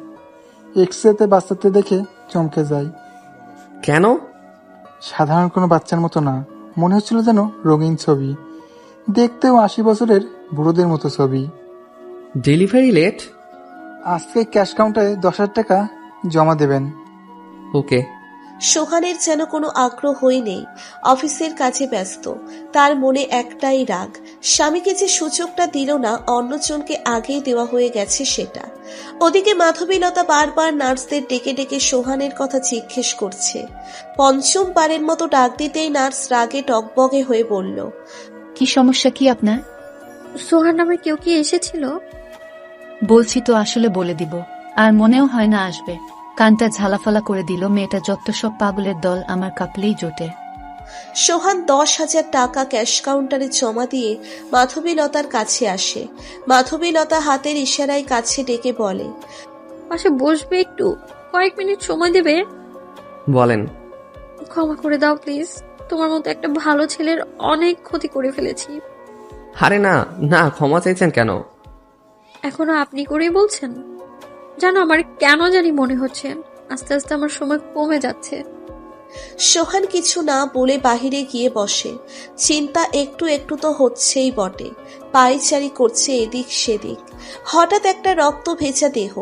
এক্সরেতে বাচ্চাতে দেখে চমকে যাই। কেন? সাধারণ কোনো বাচ্চার মতো না, মনে হচ্ছিল যেন রঙিন ছবি, দেখতেও 80 বছরের বুড়োদের মতো ছবি। Delivery late? আজকে ক্যাশ কাউন্টারে 10,000 টাকা জমা দেবেন। ওকে। সোহানের যেন কোনো আগ্রহই নেই, অফিসের কাজে ব্যস্ত। তার মনে একটাই রাগ, স্বামীকে যে সুযোগটা দিল না, অন্যজনকে আগেই দেওয়া হয়ে গেছে সেটা। ওদিকে মাধবীলতা বারবার নার্সদের ডেকে ডেকে সোহানের কথা জিজ্ঞেস করছে। 5ম বারের মতো ডাক দিতেই নার্স রাগে টকবগে হয়ে বলল, কি সমস্যা কি আপনার? সোহান নামে কেউ কি এসেছিল? বলছি তো, আসলে বলে দিব, আর মনেও হয় না আসবে। কানটা ঝালাফালা করে দিল। মেয়েটা যত সব পাগলের দল আমার কাপলেই জোটে। সোহান 10,000 টাকা ক্যাশ কাউন্টারে জমা দিয়ে মাধবীলতার কাছে আসে। মাধবীলতা হাতের ইশারায় কাছে ডেকে বলে, পাশে বসবে একটু, কয়েক মিনিট সময় দেবে? বলেন। ক্ষমা করে দাও প্লিজ, তোমার মতো একটা ভালো ছেলের অনেক ক্ষতি করে ফেলেছি। আরে না না, ক্ষমা চাইছেন কেন? এখনো আপনি করেই বলছেন? জানো, আমার কেন জানি মনে হচ্ছে আস্তে আস্তে আমার সময় কমে যাচ্ছে। সোহান কিছু না বলে বাহিরে গিয়ে বসে। চিন্তা একটু একটু তো হচ্ছেই বটে, পায়চারি করছে এদিক সেদিক। হঠাৎ একটা রক্ত ভেজা দেহ,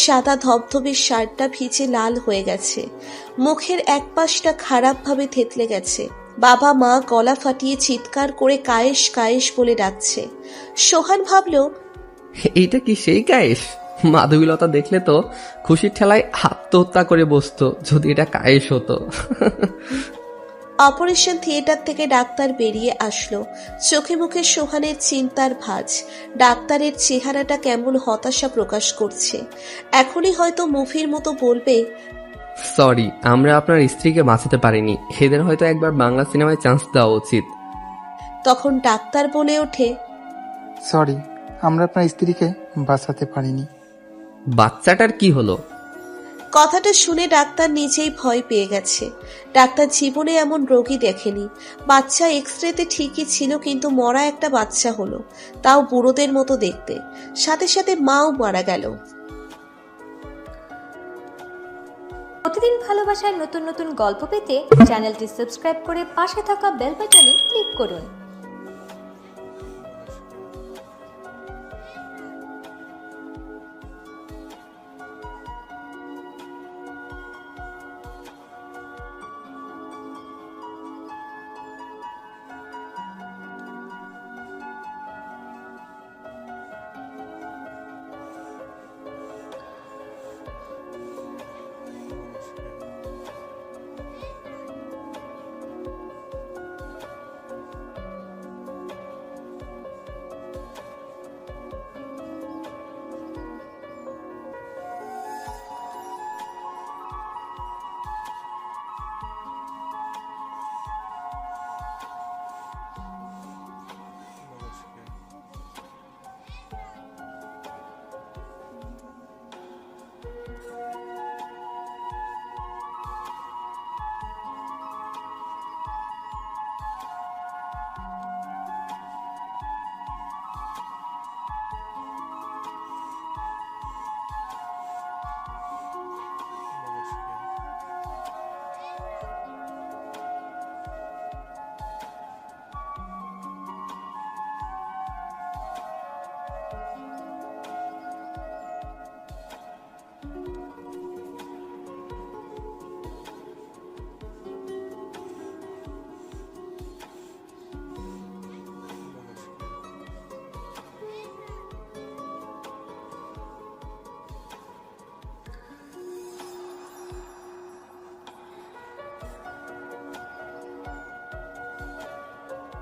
সাদা ধবধবে শার্টটা ভিজে লাল হয়ে গেছে, মুখের এক পাশটা খারাপভাবে থেতলে গেছে। বাবা মা গলা ফাটিয়ে চিৎকার করে কায়েস কায়েস বলে ডাকছে। সোহান ভাবল, এইটা কি সেই কায়েস? মাধবীলতা দেখলে তো খুশির ঠেলায় আত্মহত্যা করে বসতো যদি এটা কায়েস হতো। অপারেশন থিয়েটার থেকে ডাক্তার বেরিয়ে আসলো, চোখে মুখে সোহানের চিন্তার ভাঁজ। ডাক্তারের চেহারাটা কেমন হতাশা প্রকাশ করছে। এখনই হয়তো মুভির মতো বলবে, সরি, আমরা আপনার স্ত্রীকে বাঁচাতে পারিনি, এদের হয়তো একবার বাংলা সিনেমায় চান্স দেওয়া উচিত। তখন ডাক্তার বলে ওঠে, সরি, আমরা আপনার স্ত্রীকে বাঁচাতে পারিনি। বাচ্চাটার কি হলো? কথাটা শুনে ডাক্তার নিজেই ভয় পেয়ে গেছে। ডাক্তার জীবনে এমন রোগী দেখেনি। বাচ্চা এক্সরেতে ঠিকই ছিল, কিন্তু মরা একটা বাচ্চা হলো, তাও বুড়োদের মতো দেখতে। সাথে সাথে মাও মারা গেল। প্রতিদিন ভালোবাসার নতুন নতুন গল্প পেতে চ্যানেলটি সাবস্ক্রাইব করে পাশে থাকা বেল বাটনে ক্লিক করুন।